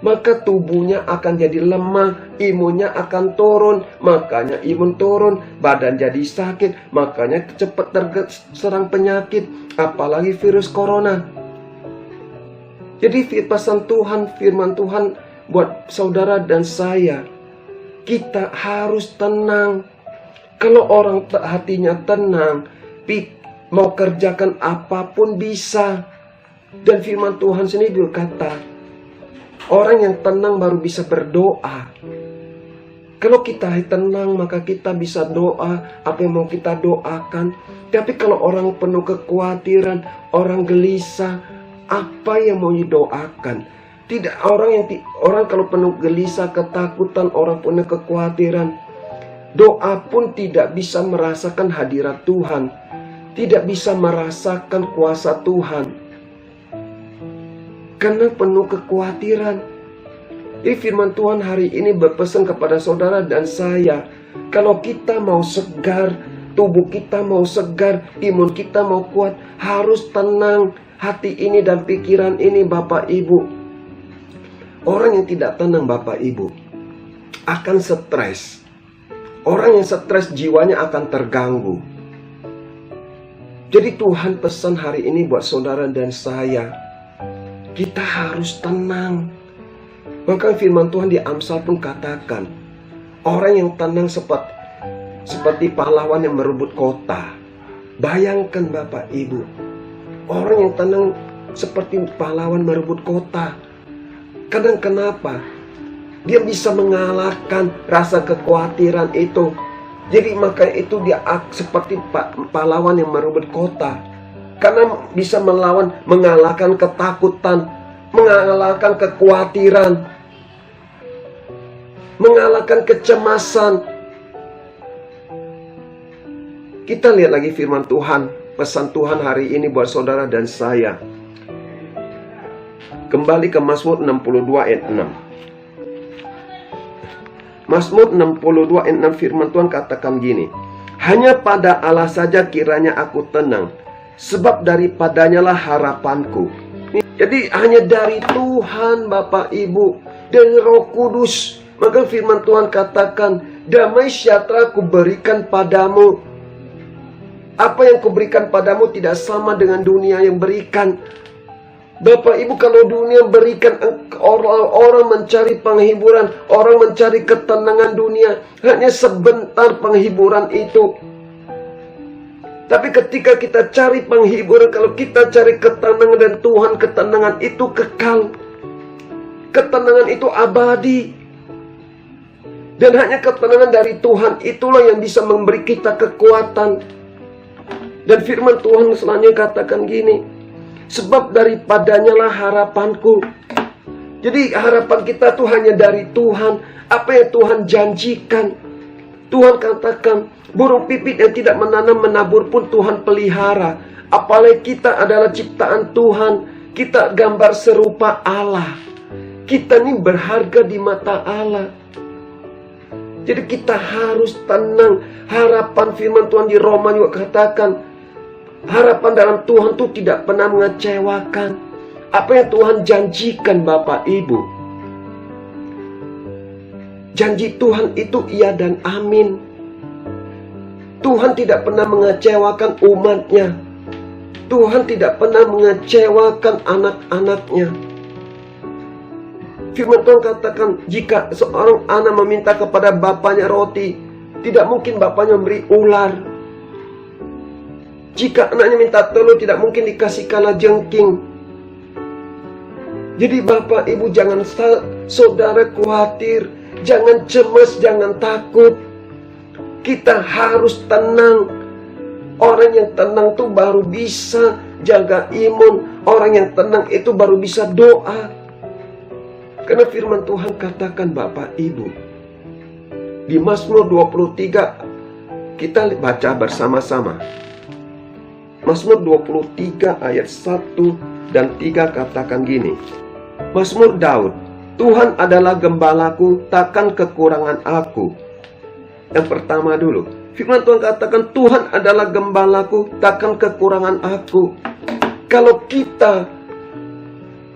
maka tubuhnya akan jadi lemah, imunnya akan turun. Makanya imun turun, badan jadi sakit, makanya cepat terserang penyakit, apalagi virus corona. Jadi pesan Tuhan, firman Tuhan buat saudara dan saya, kita harus tenang. Kalau orang hatinya tenang, mau kerjakan apapun bisa. Dan firman Tuhan sendiri berkata, orang yang tenang baru bisa berdoa. Kalau kita tenang, maka kita bisa doa apa yang mau kita doakan. Tapi kalau orang penuh kekhawatiran, orang gelisah, apa yang mau didoakan? Tidak, orang kalau penuh gelisah, ketakutan, orang penuh kekhawatiran, doa pun tidak bisa merasakan hadirat Tuhan, tidak bisa merasakan kuasa Tuhan, karena penuh kekhawatiran. Jadi firman Tuhan hari ini berpesan kepada saudara dan saya, kalau kita mau segar, tubuh kita mau segar, imun kita mau kuat, harus tenang hati ini dan pikiran ini Bapak Ibu. Orang yang tidak tenang Bapak Ibu akan stres. Orang yang stres jiwanya akan terganggu. Jadi Tuhan pesan hari ini buat saudara dan saya, kita harus tenang. Maka firman Tuhan di Amsal pun katakan, orang yang tenang seperti pahlawan yang merebut kota. Bayangkan Bapak Ibu, orang yang tenang seperti pahlawan merebut kota. Kadang kenapa? Dia bisa mengalahkan rasa kekhawatiran itu. Jadi maka itu dia seperti pahlawan yang merebut kota. Karena bisa mengalahkan ketakutan, mengalahkan kekhawatiran, mengalahkan kecemasan. Kita lihat lagi firman Tuhan, pesan Tuhan hari ini buat saudara dan saya. Kembali ke Mazmur 62 ayat 6. Mazmur 62 ayat 6 firman Tuhan katakan gini, hanya pada Allah saja kiranya aku tenang, sebab daripadanya lah harapanku. Jadi hanya dari Tuhan Bapak Ibu, dari Roh Kudus. Maka firman Tuhan katakan, damai sejahtera ku berikan padamu. Apa yang kuberikan padamu tidak sama dengan dunia yang berikan. Bapak Ibu, kalau dunia berikan, orang mencari penghiburan, orang mencari ketenangan dunia, hanya sebentar penghiburan itu. Tapi ketika kita cari penghiburan, kalau kita cari ketenangan dan Tuhan, ketenangan itu kekal. Ketenangan itu abadi. Dan hanya ketenangan dari Tuhan itulah yang bisa memberi kita kekuatan. Dan firman Tuhan selanjutnya katakan gini, sebab daripadanya lah harapanku. Jadi harapan kita tuh hanya dari Tuhan. Apa yang Tuhan janjikan. Tuhan katakan, burung pipit yang tidak menanam menabur pun Tuhan pelihara. Apalagi kita adalah ciptaan Tuhan. Kita gambar serupa Allah. Kita ini berharga di mata Allah. Jadi kita harus tenang. Harapan firman Tuhan di Roma juga katakan, harapan dalam Tuhan itu tidak pernah mengecewakan. Apa yang Tuhan janjikan Bapak Ibu, janji Tuhan itu iya dan amin. Tuhan tidak pernah mengecewakan umatnya. Tuhan tidak pernah mengecewakan anak-anaknya. Firman Tuhan katakan, jika seorang anak meminta kepada bapaknya roti, tidak mungkin bapaknya memberi ular. Jika anaknya minta telur, tidak mungkin dikasihkanlah jengking. Jadi Bapak Ibu, jangan saudara khawatir, jangan cemas, jangan takut. Kita harus tenang. Orang yang tenang itu baru bisa jaga imun. Orang yang tenang itu baru bisa doa. Karena firman Tuhan katakan Bapak Ibu, di Mazmur 23, kita baca bersama-sama. Mazmur 23 ayat 1 dan 3 katakan gini. Mazmur Daud, Tuhan adalah gembalaku, takkan kekurangan aku. Yang pertama dulu, firman Tuhan katakan Tuhan adalah gembalaku, takkan kekurangan aku. Kalau kita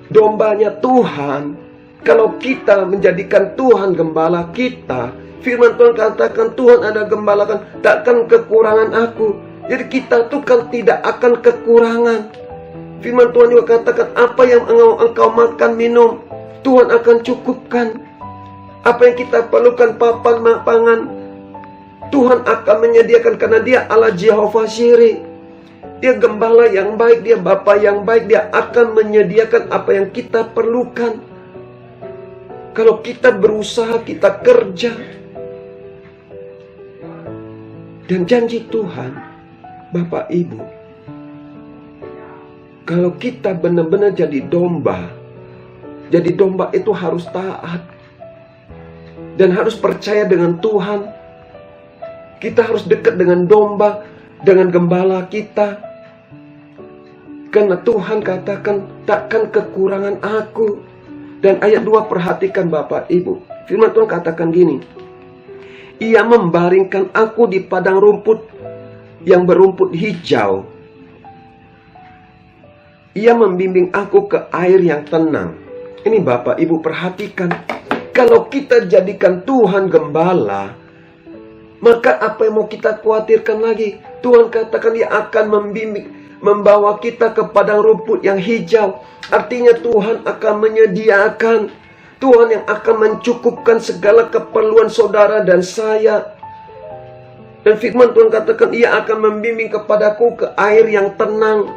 dombanya Tuhan, kalau kita menjadikan Tuhan gembala kita, firman Tuhan katakan Tuhan adalah gembalakan, takkan kekurangan aku. Jadi kita tuh kan tidak akan kekurangan. Firman Tuhan juga katakan apa yang engkau makan minum, Tuhan akan cukupkan. Apa yang kita perlukan papan pangan, Tuhan akan menyediakan karena Dia Allah Jehovah Jireh. Dia gembala yang baik, Dia Bapa yang baik, Dia akan menyediakan apa yang kita perlukan. Kalau kita berusaha, kita kerja. Dan janji Tuhan, Bapak Ibu, kalau kita benar-benar jadi domba itu harus taat. Dan harus percaya dengan Tuhan. Kita harus dekat dengan domba, dengan gembala kita. Karena Tuhan katakan, takkan kekurangan aku. Dan ayat 2 perhatikan Bapak Ibu. Firman Tuhan katakan gini. Ia membaringkan aku di padang rumput yang berumput hijau. Ia membimbing aku ke air yang tenang. Ini Bapak Ibu perhatikan. Kalau kita jadikan Tuhan gembala, maka apa yang mau kita khawatirkan lagi? Tuhan katakan Dia akan membimbing, membawa kita ke padang rumput yang hijau. Artinya Tuhan akan menyediakan. Tuhan yang akan mencukupkan segala keperluan saudara dan saya. Dan firman Tuhan katakan Ia akan membimbing kepadaku ke air yang tenang.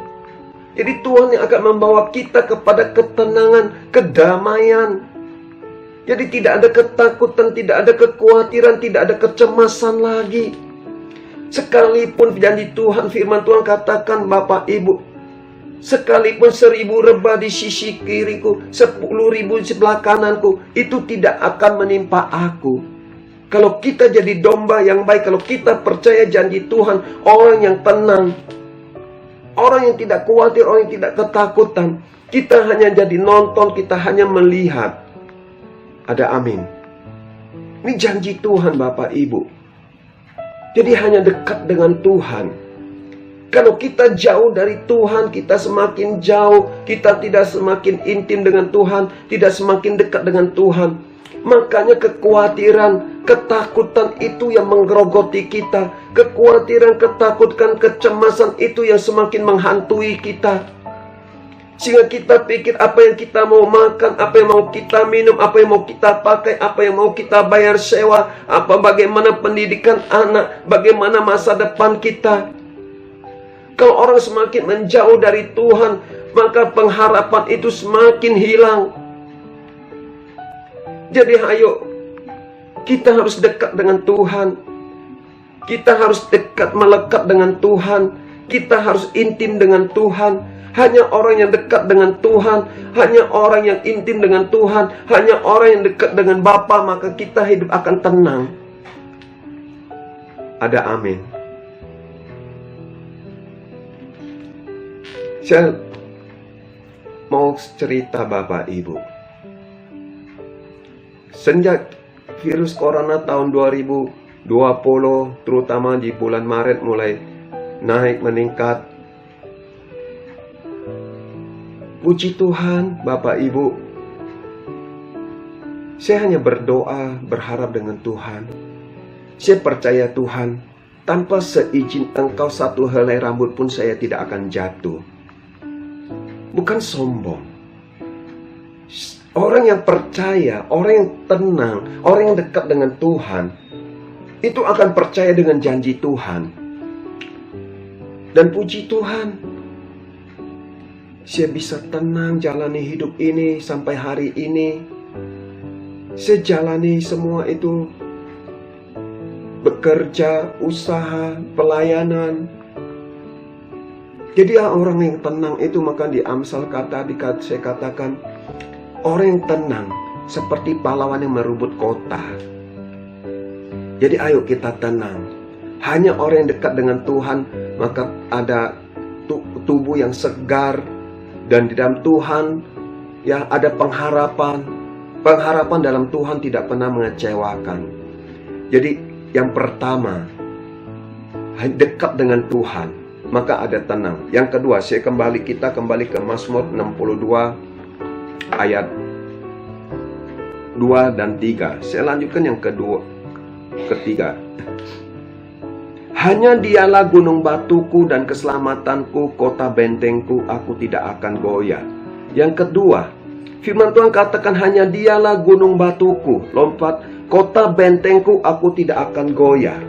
Jadi Tuhan yang akan membawa kita kepada ketenangan, kedamaian. Jadi tidak ada ketakutan, tidak ada kekhawatiran, tidak ada kecemasan lagi. Sekalipun janji Tuhan, firman Tuhan katakan Bapak Ibu, sekalipun 1000 rebah di sisi kiriku, 10.000 di sebelah kananku, itu tidak akan menimpa aku. Kalau kita jadi domba yang baik, kalau kita percaya janji Tuhan, orang yang tenang, orang yang tidak khawatir, orang yang tidak ketakutan, kita hanya jadi nonton, kita hanya melihat. Ada amin. Ini janji Tuhan Bapak Ibu. Jadi hanya dekat dengan Tuhan. Kalau kita jauh dari Tuhan, kita semakin jauh, kita tidak semakin intim dengan Tuhan, tidak semakin dekat dengan Tuhan. Makanya kekhawatiran, ketakutan itu yang menggerogoti kita. Kekhawatiran, ketakutan, kecemasan itu yang semakin menghantui kita. Sehingga kita pikir apa yang kita mau makan, apa yang mau kita minum, apa yang mau kita pakai, apa yang mau kita bayar sewa, bagaimana pendidikan anak, bagaimana masa depan kita. Kalau orang semakin menjauh dari Tuhan, maka pengharapan itu semakin hilang. Jadi ayo, kita harus dekat dengan Tuhan. Kita harus dekat, melekat dengan Tuhan. Kita harus intim dengan Tuhan. Hanya orang yang dekat dengan Tuhan, hanya orang yang intim dengan Tuhan, hanya orang yang dekat dengan Bapa, maka kita hidup akan tenang. Ada amin. Saya mau cerita Bapak Ibu. Sejak virus corona tahun 2020, terutama di bulan Maret mulai naik meningkat. Puji Tuhan, Bapak Ibu. Saya hanya berdoa, berharap dengan Tuhan. Saya percaya Tuhan, tanpa seizin Engkau satu helai rambut pun saya tidak akan jatuh. Bukan sombong. Orang yang percaya, orang yang tenang, orang yang dekat dengan Tuhan, itu akan percaya dengan janji Tuhan. Dan puji Tuhan, saya bisa tenang jalani hidup ini sampai hari ini. Saya jalani semua itu, bekerja, usaha, pelayanan. Jadi orang yang tenang itu, maka di Amsal saya katakan, orang yang tenang seperti pahlawan yang merebut kota. Jadi ayo kita tenang. Hanya orang yang dekat dengan Tuhan, maka ada tubuh yang segar, dan di dalam Tuhan ya ada pengharapan. Pengharapan dalam Tuhan tidak pernah mengecewakan. Jadi yang pertama, dekat dengan Tuhan, maka ada tenang. Yang kedua, kita kembali ke Mazmur 62 ayat 2 dan 3. Saya lanjutkan yang ketiga. Hanya Dialah gunung batuku dan keselamatanku, kota bentengku, aku tidak akan goyah. Yang kedua, firman Tuhan katakan hanya Dialah gunung batuku, lompat, kota bentengku, aku tidak akan goyah.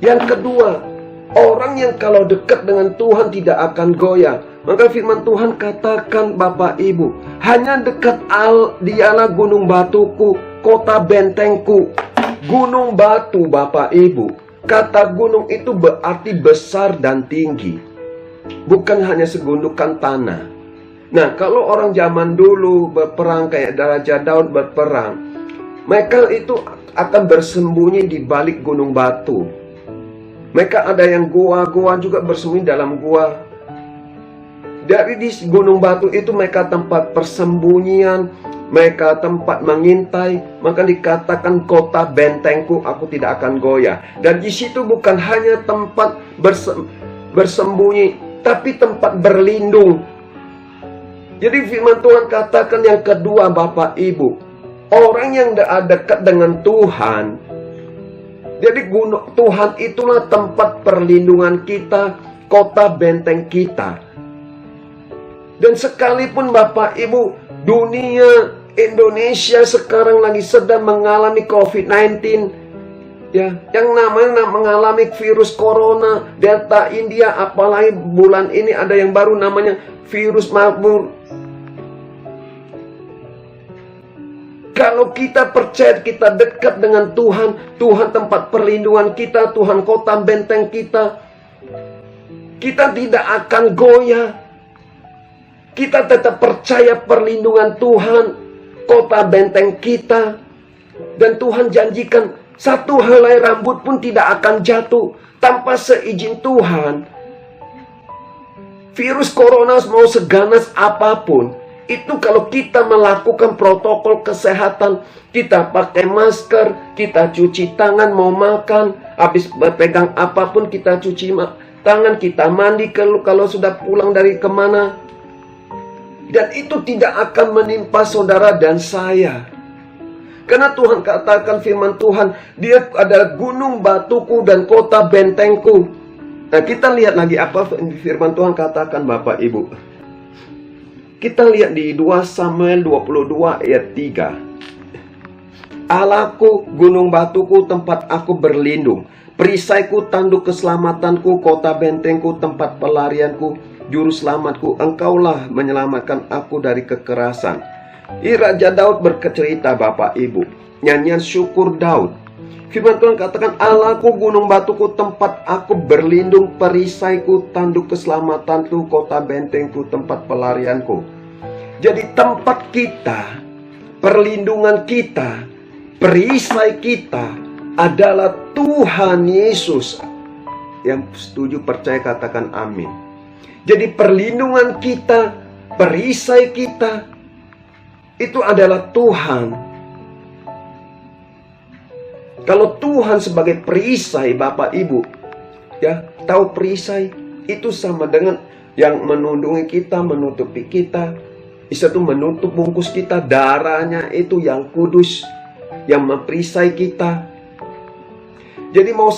Yang kedua, orang yang kalau dekat dengan Tuhan tidak akan goyah. Maka firman Tuhan katakan Bapak Ibu, hanya dekat Dialah gunung batuku, kota bentengku. Gunung batu Bapak Ibu, kata gunung itu berarti besar dan tinggi, bukan hanya segundukan tanah. Nah, kalau orang zaman dulu berperang kayak Raja Daud berperang, mereka itu akan bersembunyi di balik gunung batu. Mereka ada yang gua-gua juga bersembunyi dalam gua. Dari di gunung batu itu mereka tempat persembunyian, mereka tempat mengintai, maka dikatakan kota bentengku, aku tidak akan goyah. Dan di situ bukan hanya tempat bersembunyi, tapi tempat berlindung. Jadi firman Tuhan katakan yang kedua Bapak Ibu, orang yang dekat dengan Tuhan, jadi Tuhan itulah tempat perlindungan kita, kota benteng kita. Dan sekalipun Bapak Ibu, dunia Indonesia sekarang lagi sedang mengalami COVID-19, ya, yang namanya mengalami virus corona, Delta India, apalagi bulan ini ada yang baru namanya virus Marburg. Kalau kita percaya, kita dekat dengan Tuhan, Tuhan tempat perlindungan kita, Tuhan kota benteng kita, kita tidak akan goyah. Kita tetap percaya perlindungan Tuhan, kota benteng kita. Dan Tuhan janjikan, satu helai rambut pun tidak akan jatuh tanpa seizin Tuhan. Virus corona mau seganas apapun, itu kalau kita melakukan protokol kesehatan, kita pakai masker, kita cuci tangan mau makan, habis pegang apapun kita cuci tangan, kita mandi kalau sudah pulang dari kemana. Dan itu tidak akan menimpa saudara dan saya. Karena Tuhan katakan firman Tuhan, Dia adalah gunung batuku dan kota bentengku. Nah, kita lihat lagi apa firman Tuhan katakan Bapak Ibu. Kita lihat di 2 Samuel 22 ayat 3. Allahku, gunung batuku, tempat aku berlindung. Perisaiku, tanduk keselamatanku, kota bentengku, tempat pelarianku, juru selamatku. Engkaulah menyelamatkan aku dari kekerasan. Raja Daud bercerita Bapak Ibu, nyanyian syukur Daud. Firman Tuhan katakan, Allahku, gunung batuku, tempat aku berlindung, perisaiku, tanduk keselamatanku, kota bentengku, tempat pelarianku. Jadi tempat kita, perlindungan kita, perisai kita adalah Tuhan Yesus. Yang setuju percaya katakan amin. Jadi perlindungan kita, perisai kita, itu adalah Tuhan. Kalau Tuhan sebagai perisai Bapak Ibu, ya, tahu perisai itu sama dengan yang menundungi kita, menutupi kita. Itu menutup bungkus kita, darahnya itu yang kudus, yang memperisai kita. Jadi mau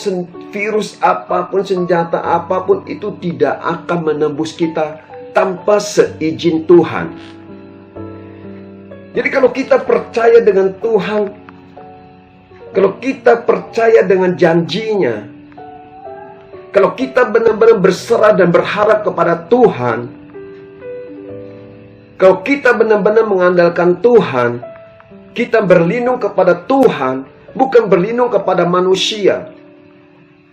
virus apapun, senjata apapun itu tidak akan menembus kita tanpa seizin Tuhan. Jadi kalau kita percaya dengan Tuhan, kalau kita percaya dengan janjinya, kalau kita benar-benar berserah dan berharap kepada Tuhan, kalau kita benar-benar mengandalkan Tuhan, kita berlindung kepada Tuhan, bukan berlindung kepada manusia.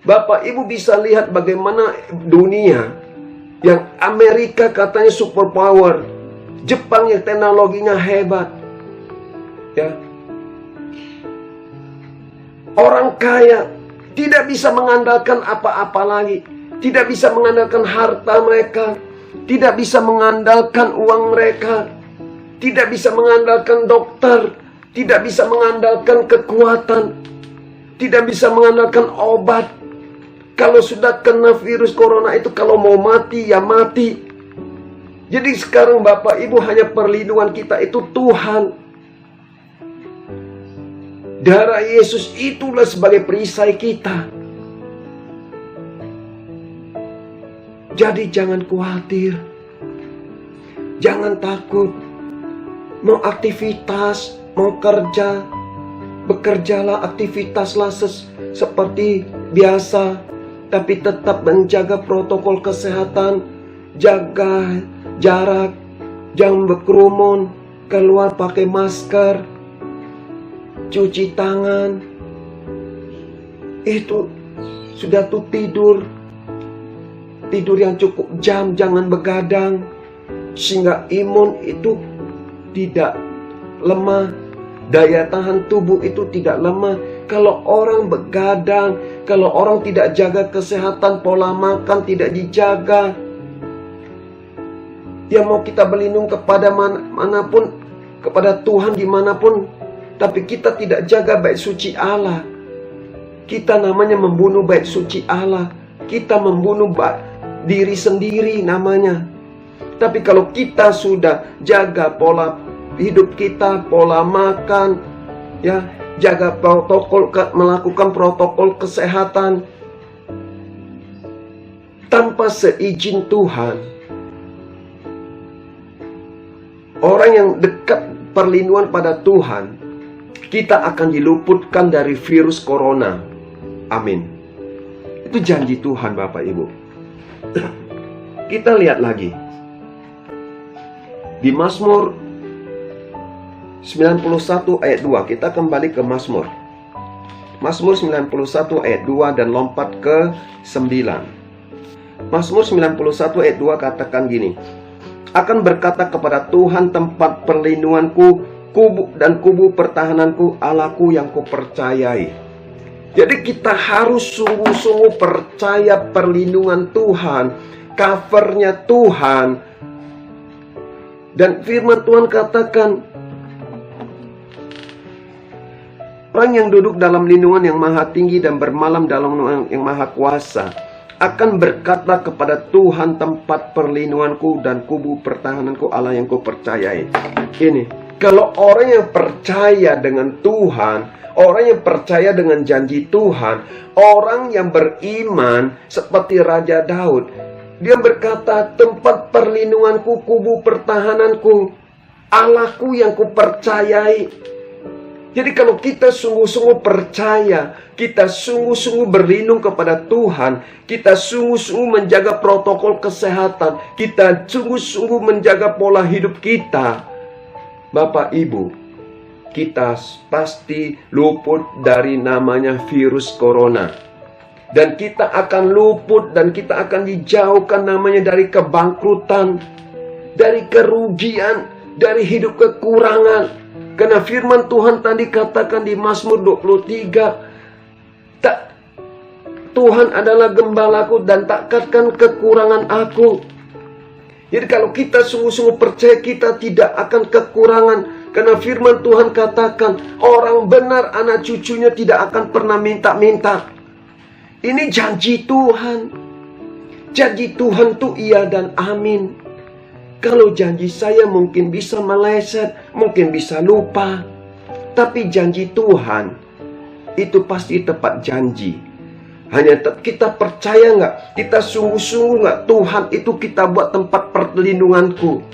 Bapak Ibu bisa lihat bagaimana dunia, yang Amerika katanya superpower, Jepang yang teknologinya hebat, ya. Orang kaya tidak bisa mengandalkan apa-apa lagi. tidak bisa mengandalkan harta mereka, tidak bisa mengandalkan uang mereka, tidak bisa mengandalkan dokter, tidak bisa mengandalkan kekuatan, tidak bisa mengandalkan obat. Kalau sudah kena virus corona itu, kalau mau mati ya mati. Jadi sekarang Bapak Ibu, hanya perlindungan kita itu Tuhan. Darah Yesus itulah sebagai perisai kita. Jadi jangan khawatir, jangan takut. Mau aktivitas, mau kerja, bekerjalah, aktivitaslah seperti biasa, tapi tetap menjaga protokol kesehatan, jaga jarak, jangan berkerumun, keluar pakai masker, cuci tangan. Itu sudah tuh tidur yang cukup jam, jangan begadang, sehingga imun itu tidak lemah, daya tahan tubuh itu tidak lemah. Kalau orang begadang, kalau orang tidak jaga kesehatan, pola makan tidak dijaga, ya mau kita berlindung kepada manapun, kepada Tuhan dimanapun, tapi kita tidak jaga bait suci Allah, kita namanya membunuh bait suci Allah. Kita membunuh diri sendiri namanya. Tapi kalau kita sudah jaga pola hidup kita, pola makan, ya, jaga protokol, melakukan protokol kesehatan, tanpa seizin Tuhan, orang yang dekat perlindungan pada Tuhan, kita akan diluputkan dari virus corona. Amin. Itu janji Tuhan Bapak Ibu. Kita lihat lagi di Mazmur 91 ayat 2. Kita kembali ke Mazmur 91 ayat 2 dan lompat ke 9. Mazmur 91 ayat 2 katakan gini: akan berkata kepada Tuhan tempat perlindunganku, kubu pertahananku, Allahku yang kupercayai. Jadi kita harus sungguh-sungguh percaya perlindungan Tuhan, covernya Tuhan. Dan firman Tuhan katakan, orang yang duduk dalam lindungan yang maha tinggi dan bermalam dalam lindungan yang maha kuasa akan berkata kepada Tuhan tempat perlindunganku dan kubu pertahananku, Allah yang kupercayai. Ini, kalau orang yang percaya dengan Tuhan, orang yang percaya dengan janji Tuhan, orang yang beriman seperti Raja Daud, dia berkata, tempat perlindunganku, kubu pertahananku, Allahku yang kupercayai. Jadi kalau kita sungguh-sungguh percaya, kita sungguh-sungguh berlindung kepada Tuhan, kita sungguh-sungguh menjaga protokol kesehatan, kita sungguh-sungguh menjaga pola hidup kita, Bapak Ibu, kita pasti luput dari namanya virus corona. Dan kita akan luput dan kita akan dijauhkan namanya dari kebangkrutan, dari kerugian, dari hidup kekurangan. Karena firman Tuhan tadi katakan di Mazmur 23, Tuhan adalah gembalaku dan takkan kekurangan aku. Jadi kalau kita sungguh-sungguh percaya, kita tidak akan kekurangan. Karena firman Tuhan katakan, orang benar anak cucunya tidak akan pernah minta-minta. Ini janji Tuhan. Janji Tuhan itu iya dan amin. Kalau janji saya mungkin bisa meleset, mungkin bisa lupa. Tapi janji Tuhan itu pasti tepat janji. Hanya kita percaya nggak? Kita sungguh-sungguh nggak? Tuhan itu kita buat tempat perlindunganku.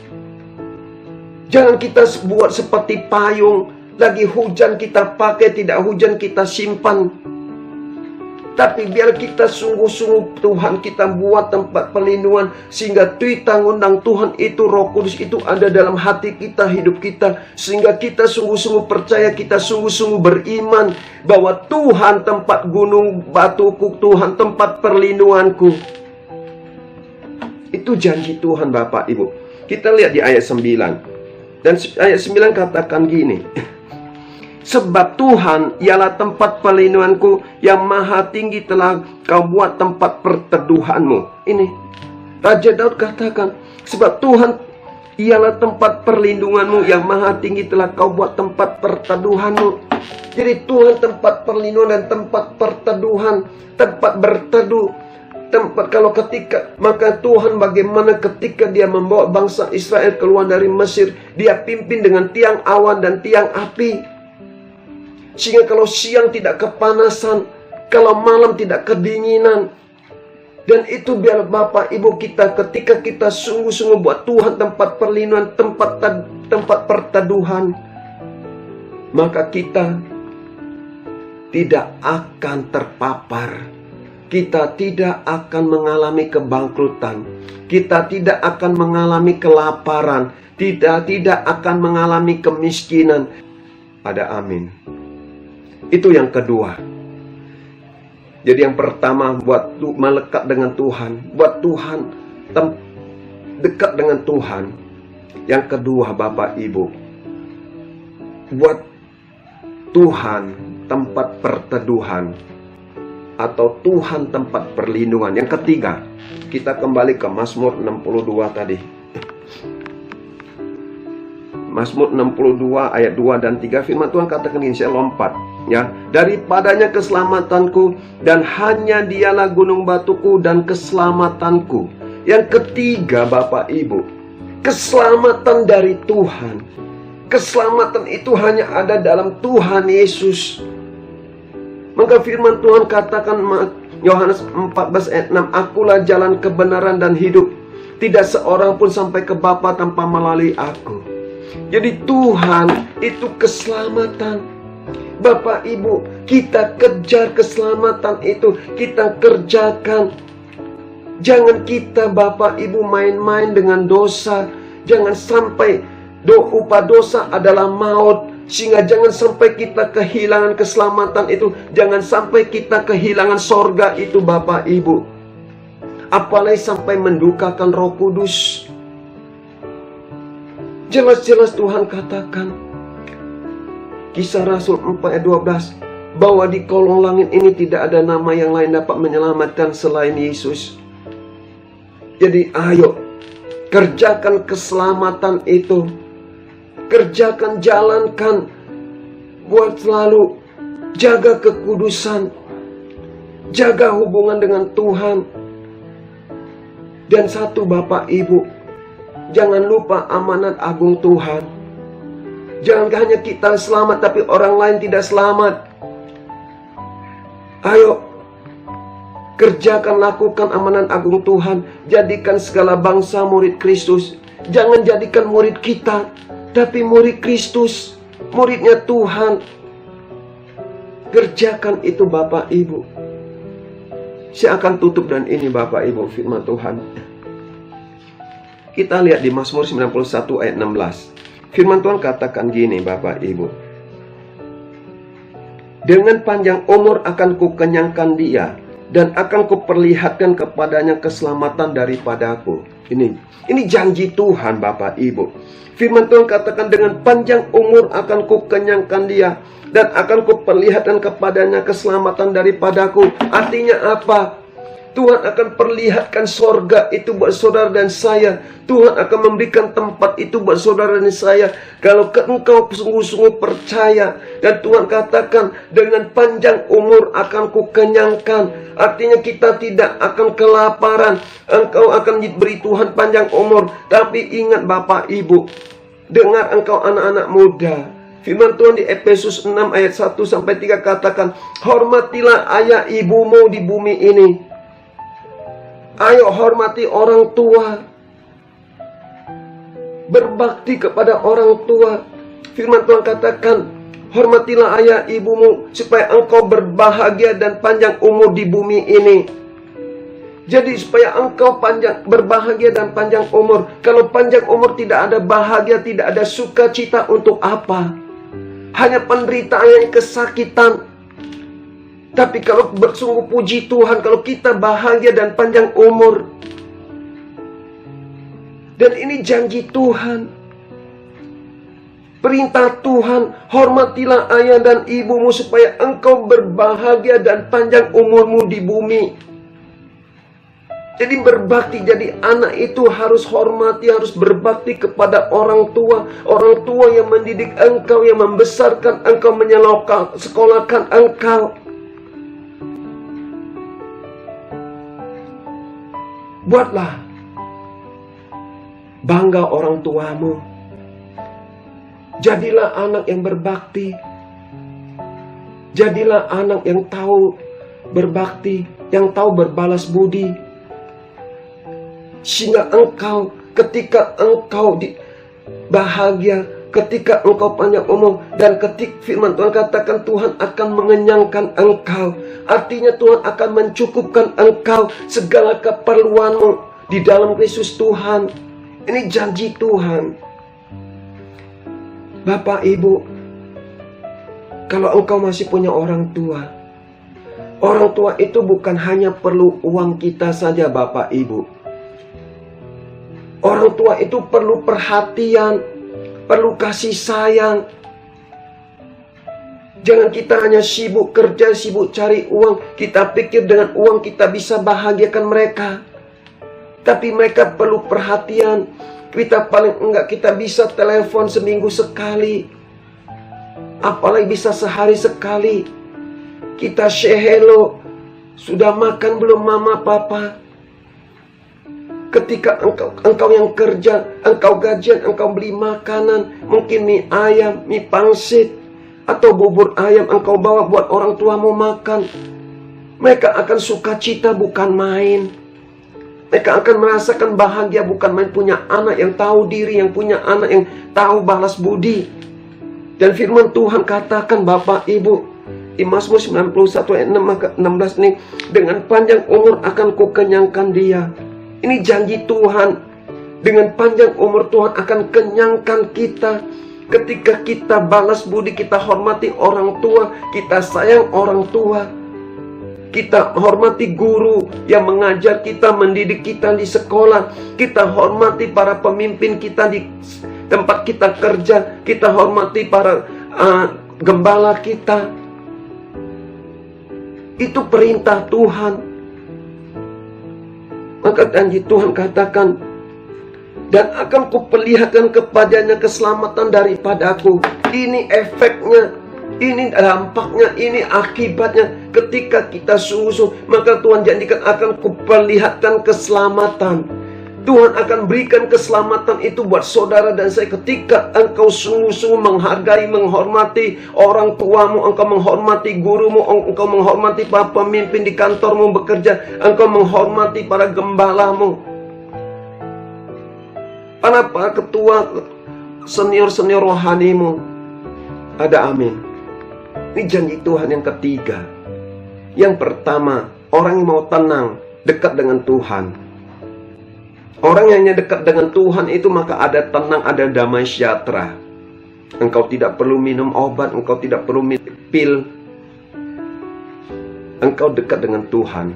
Jangan kita buat seperti payung. Lagi hujan kita pakai, tidak hujan kita simpan. Tapi biar kita sungguh-sungguh Tuhan kita buat tempat perlindungan, sehingga undang Tuhan itu, Roh Kudus itu ada dalam hati kita, hidup kita, sehingga kita sungguh-sungguh percaya, kita sungguh-sungguh beriman bahwa Tuhan tempat gunung batuku, Tuhan tempat perlindunganku. Itu janji Tuhan Bapak Ibu. Kita lihat di ayat 9. Dan ayat 9 katakan gini, Sebab Tuhan ialah tempat perlindunganku, yang maha tinggi telah kau buat tempat perteduhanmu. Ini Raja Daud katakan, sebab Tuhan ialah tempat perlindunganmu, yang maha tinggi telah kau buat tempat perteduhanmu. Jadi Tuhan tempat perlindungan dan tempat perteduhan, tempat berteduh, tempat kalau ketika, maka Tuhan bagaimana ketika dia membawa bangsa Israel keluar dari Mesir, dia pimpin dengan tiang awan dan tiang api. Sehingga kalau siang tidak kepanasan, kalau malam tidak kedinginan. Dan itu biar Bapak Ibu kita, ketika kita sungguh-sungguh buat Tuhan tempat perlindungan, tempat perteduhan, maka kita tidak akan terpapar. Kita tidak akan mengalami kebangkrutan. Kita tidak akan mengalami kelaparan. Tidak akan mengalami kemiskinan. Ada amin. Itu yang kedua. Jadi yang pertama, buat melekat dengan Tuhan, buat Tuhan dekat dengan Tuhan. Yang kedua, Bapak Ibu, buat Tuhan tempat perteduhan, atau Tuhan tempat perlindungan. Yang ketiga, kita kembali ke Mazmur 62 tadi. Mazmur 62 ayat 2 dan 3, firman Tuhan katakan ini, saya lompat ya. Daripadanya keselamatanku, dan hanya dialah gunung batuku dan keselamatanku. Yang ketiga, Bapak Ibu, keselamatan dari Tuhan. Keselamatan itu hanya ada dalam Tuhan Yesus. Maka firman Tuhan katakan, Yohanes 14 ayat 6, akulah jalan kebenaran dan hidup. Tidak seorang pun sampai ke Bapa tanpa melalui aku. Jadi Tuhan itu keselamatan. Bapak Ibu, kita kejar keselamatan itu, kita kerjakan. Jangan kita Bapak Ibu main-main dengan dosa. Jangan sampai upah dosa adalah maut. Sehingga jangan sampai kita kehilangan keselamatan itu. Jangan sampai kita kehilangan sorga itu Bapak Ibu. Apalagi sampai mendukakan Roh Kudus. Jelas-jelas Tuhan katakan, Kisah Rasul 4 ayat 12, bahwa di kolong langit ini tidak ada nama yang lain dapat menyelamatkan selain Yesus. Jadi ayo, kerjakan keselamatan itu. Kerjakan, jalankan. Buat selalu jaga kekudusan. Jaga hubungan dengan Tuhan. Dan satu Bapak Ibu, jangan lupa amanat agung Tuhan. Jangan hanya kita selamat, tapi orang lain tidak selamat. Ayo, kerjakan, lakukan amanat agung Tuhan. Jadikan segala bangsa murid Kristus. Jangan jadikan murid kita, tapi murid Kristus, muridnya Tuhan. Kerjakan itu Bapak Ibu. Saya akan tutup dan ini Bapak Ibu firman Tuhan. Kita lihat di Mazmur 91 ayat 16. Firman Tuhan katakan gini Bapak Ibu. Dengan panjang umur akan kukenyangkan dia, dan akan kuperlihatkan kepadanya keselamatan daripadaku. Ini janji Tuhan Bapak Ibu. Firman Tuhan katakan dengan panjang umur akan kukenyangkan dia, dan akan kuperlihatkan kepadanya keselamatan daripadaku. Artinya apa? Tuhan akan perlihatkan sorga itu buat saudara dan saya. Tuhan akan memberikan tempat itu buat saudara dan saya. Kalau engkau sungguh-sungguh percaya. Dan Tuhan katakan dengan panjang umur akan kukenyangkan. Artinya kita tidak akan kelaparan. Engkau akan diberi Tuhan panjang umur. Tapi ingat Bapak Ibu, dengar engkau anak-anak muda. Firman Tuhan di Efesus 6 ayat 1-3 katakan, hormatilah ayah ibumu di bumi ini. Ayo hormati orang tua. Berbakti kepada orang tua. Firman Tuhan katakan, hormatilah ayah ibumu supaya engkau berbahagia dan panjang umur di bumi ini. Jadi supaya engkau berbahagia dan panjang umur. Kalau panjang umur tidak ada bahagia, tidak ada sukacita, untuk apa? Hanya penderitaan yang kesakitan. Tapi kalau bersungguh puji Tuhan, kalau kita bahagia dan panjang umur. Dan ini janji Tuhan. Perintah Tuhan, hormatilah ayah dan ibumu supaya engkau berbahagia dan panjang umurmu di bumi. Jadi berbakti, jadi anak itu harus hormati, harus berbakti kepada orang tua. Orang tua yang mendidik engkau, yang membesarkan engkau, sekolahkan engkau. Buatlah bangga orang tuamu. Jadilah anak yang berbakti. Jadilah anak yang tahu berbakti, yang tahu berbalas budi. Sehingga engkau, ketika engkau bahagia, ketika engkau panjang umur, dan ketika firman Tuhan katakan Tuhan akan mengenyangkan engkau. Artinya Tuhan akan mencukupkan engkau segala keperluanmu di dalam Kristus Tuhan. Ini janji Tuhan. Bapak, Ibu, kalau engkau masih punya orang tua itu bukan hanya perlu uang kita saja, Bapak, Ibu. Orang tua itu perlu perhatian, perlu kasih sayang. Jangan kita hanya sibuk kerja, sibuk cari uang. Kita pikir dengan uang kita bisa bahagiakan mereka. Tapi mereka perlu perhatian. Kita paling enggak kita bisa telepon seminggu sekali. Apalagi bisa sehari sekali. Kita say hello. Sudah makan belum mama papa? Ketika engkau yang kerja, engkau gajian, engkau beli makanan, mungkin mie ayam, mie pangsit, atau bubur ayam engkau bawa buat orang tuamu makan. Mereka akan sukacita bukan main. Mereka akan merasakan bahagia bukan main, punya anak yang tahu diri, yang punya anak yang tahu balas budi. Dan firman Tuhan katakan, Bapak Ibu, di Mazmur 91 ayat 16 nih, dengan panjang umur akan kukenyangkan dia. Ini janji Tuhan. Dengan panjang umur Tuhan akan kenyangkan kita. Ketika kita balas budi, kita hormati orang tua, kita sayang orang tua. Kita hormati guru yang mengajar kita, mendidik kita di sekolah. Kita hormati para pemimpin kita di tempat kita kerja. Kita hormati para gembala kita. Itu perintah Tuhan. Maka janji Tuhan katakan, dan akan kuperlihatkan kepadanya keselamatan daripadaku. Ini efeknya. Ini dampaknya, ini akibatnya. Ketika kita sungguh-sungguh, maka Tuhan janjikan akan kuperlihatkan keselamatan. Tuhan akan berikan keselamatan itu buat saudara dan saya. Ketika engkau sungguh-sungguh menghargai, menghormati orang tuamu, engkau menghormati gurumu, engkau menghormati para pemimpin di kantormu bekerja, engkau menghormati para gembalamu, para ketua, senior-senior rohanimu. Ada amin. Ini janji Tuhan yang ketiga. Yang pertama, orang yang mau tenang, dekat dengan Tuhan. Orang yang hanya dekat dengan Tuhan itu maka ada tenang, ada damai sejahtera. Engkau tidak perlu minum obat, engkau tidak perlu minum pil. Engkau dekat dengan Tuhan.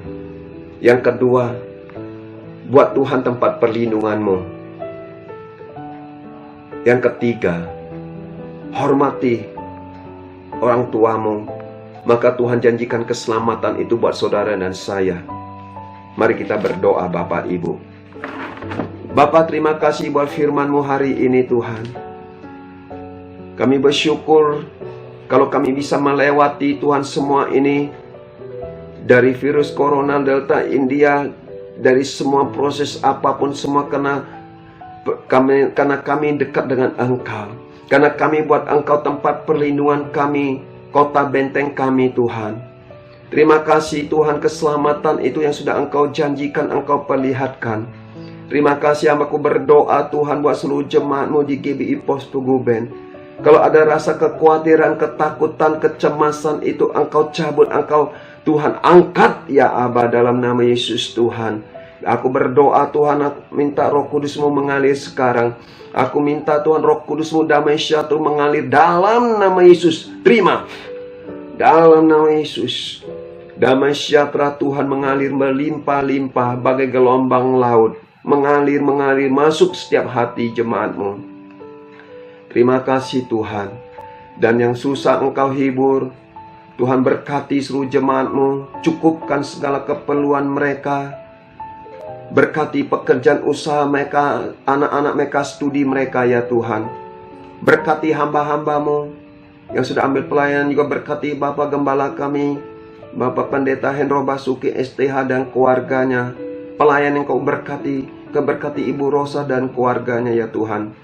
Yang kedua, buat Tuhan tempat perlindunganmu. Yang ketiga, hormati orang tuamu, maka Tuhan janjikan keselamatan itu buat saudara dan saya. Mari kita berdoa, Bapak Ibu. Bapak, terima kasih buat firman-Mu hari ini, Tuhan. Kami bersyukur kalau kami bisa melewati, Tuhan, semua ini. Dari virus corona Delta India, dari semua proses apapun, semua karena kami dekat dengan Engkau. Karena kami buat Engkau tempat perlindungan kami, kota benteng kami, Tuhan. Terima kasih Tuhan, keselamatan itu yang sudah Engkau janjikan, Engkau perlihatkan. Terima kasih, hambaku berdoa Tuhan buat seluruh jemaat-Mu di GBI Pos Tuguben. Kalau ada rasa kekhawatiran, ketakutan, kecemasan itu Engkau cabut, Engkau Tuhan angkat ya Aba, dalam nama Yesus Tuhan. Aku berdoa Tuhan, aku minta Roh Kudus-Mu mengalir sekarang. Aku minta Tuhan Roh Kudus-Mu damai sejahtera mengalir dalam nama Yesus. Terima. Dalam nama Yesus. Damai sejahtera Tuhan mengalir melimpah-limpah bagai gelombang laut. Mengalir masuk setiap hati jemaat-Mu. Terima kasih Tuhan. Dan yang susah Engkau hibur, Tuhan berkati seluruh jemaat-Mu, cukupkan segala keperluan mereka. Berkati pekerjaan usaha mereka, anak-anak mereka, studi mereka ya Tuhan. Berkati hamba-hamba-Mu yang sudah ambil pelayanan, juga berkati Bapak Gembala kami, Bapak Pendeta Hendro Basuki STH dan keluarganya. Pelayan yang Kau berkati, keberkati Ibu Rosa dan keluarganya ya Tuhan.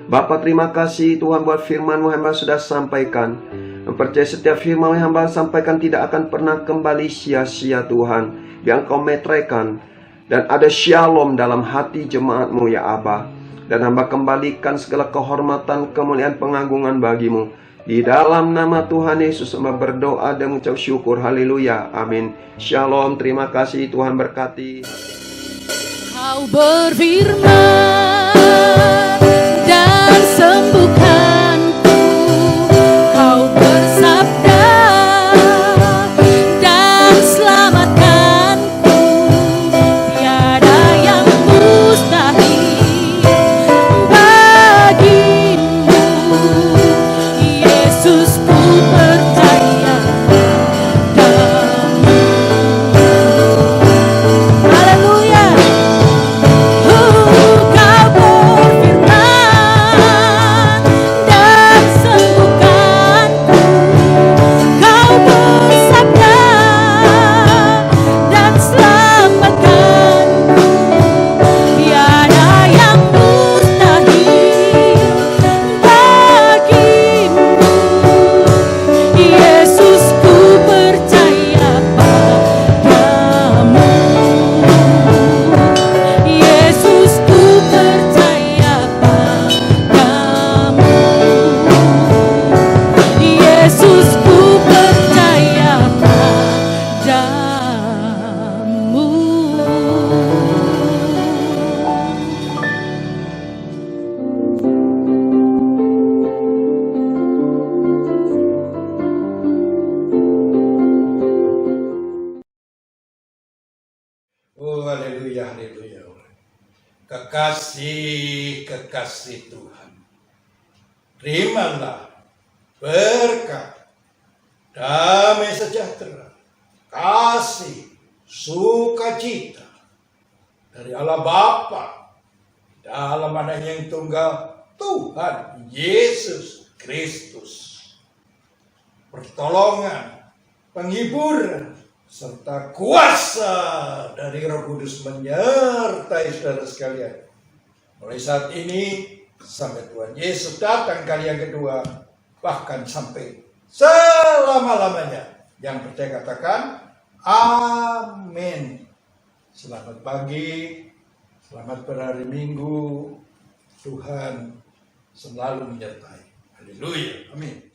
Bapak terima kasih Tuhan buat firman-Mu hamba sudah sampaikan. Mempercayai setiap firman yang hamba sampaikan tidak akan pernah kembali sia-sia Tuhan. Yang Kau meteraikan. Dan ada shalom dalam hati jemaat-Mu ya Abah. Dan hamba kembalikan segala kehormatan, kemuliaan, pengagungan bagi-Mu. Di dalam nama Tuhan Yesus hamba berdoa dan mengucap syukur. Haleluya. Amin. Shalom. Terima kasih. Tuhan berkati. Kau berfirman dan sembuhkanku. Kau bersabda dan selamatkanku. Tiada yang mustahil bagimu. Yesus, ku percaya padamu. Haleluya. Oh, haleluya, haleluya. Kekasih Tuhan, terimalah berkat, damai sejahtera, kasih, sukacita dari Allah Bapa dalam Anaknya yang tunggal, Tuhan Yesus Kristus. Pertolongan, penghiburan, serta kuasa dari Roh Kudus menyertai saudara sekalian. Mulai saat ini sampai Tuhan Yesus datang kali yang kedua, bahkan sampai selama-lamanya. Yang percaya katakan amin. Selamat pagi, selamat berhari Minggu. Tuhan selalu menyertai. Haleluya, amin.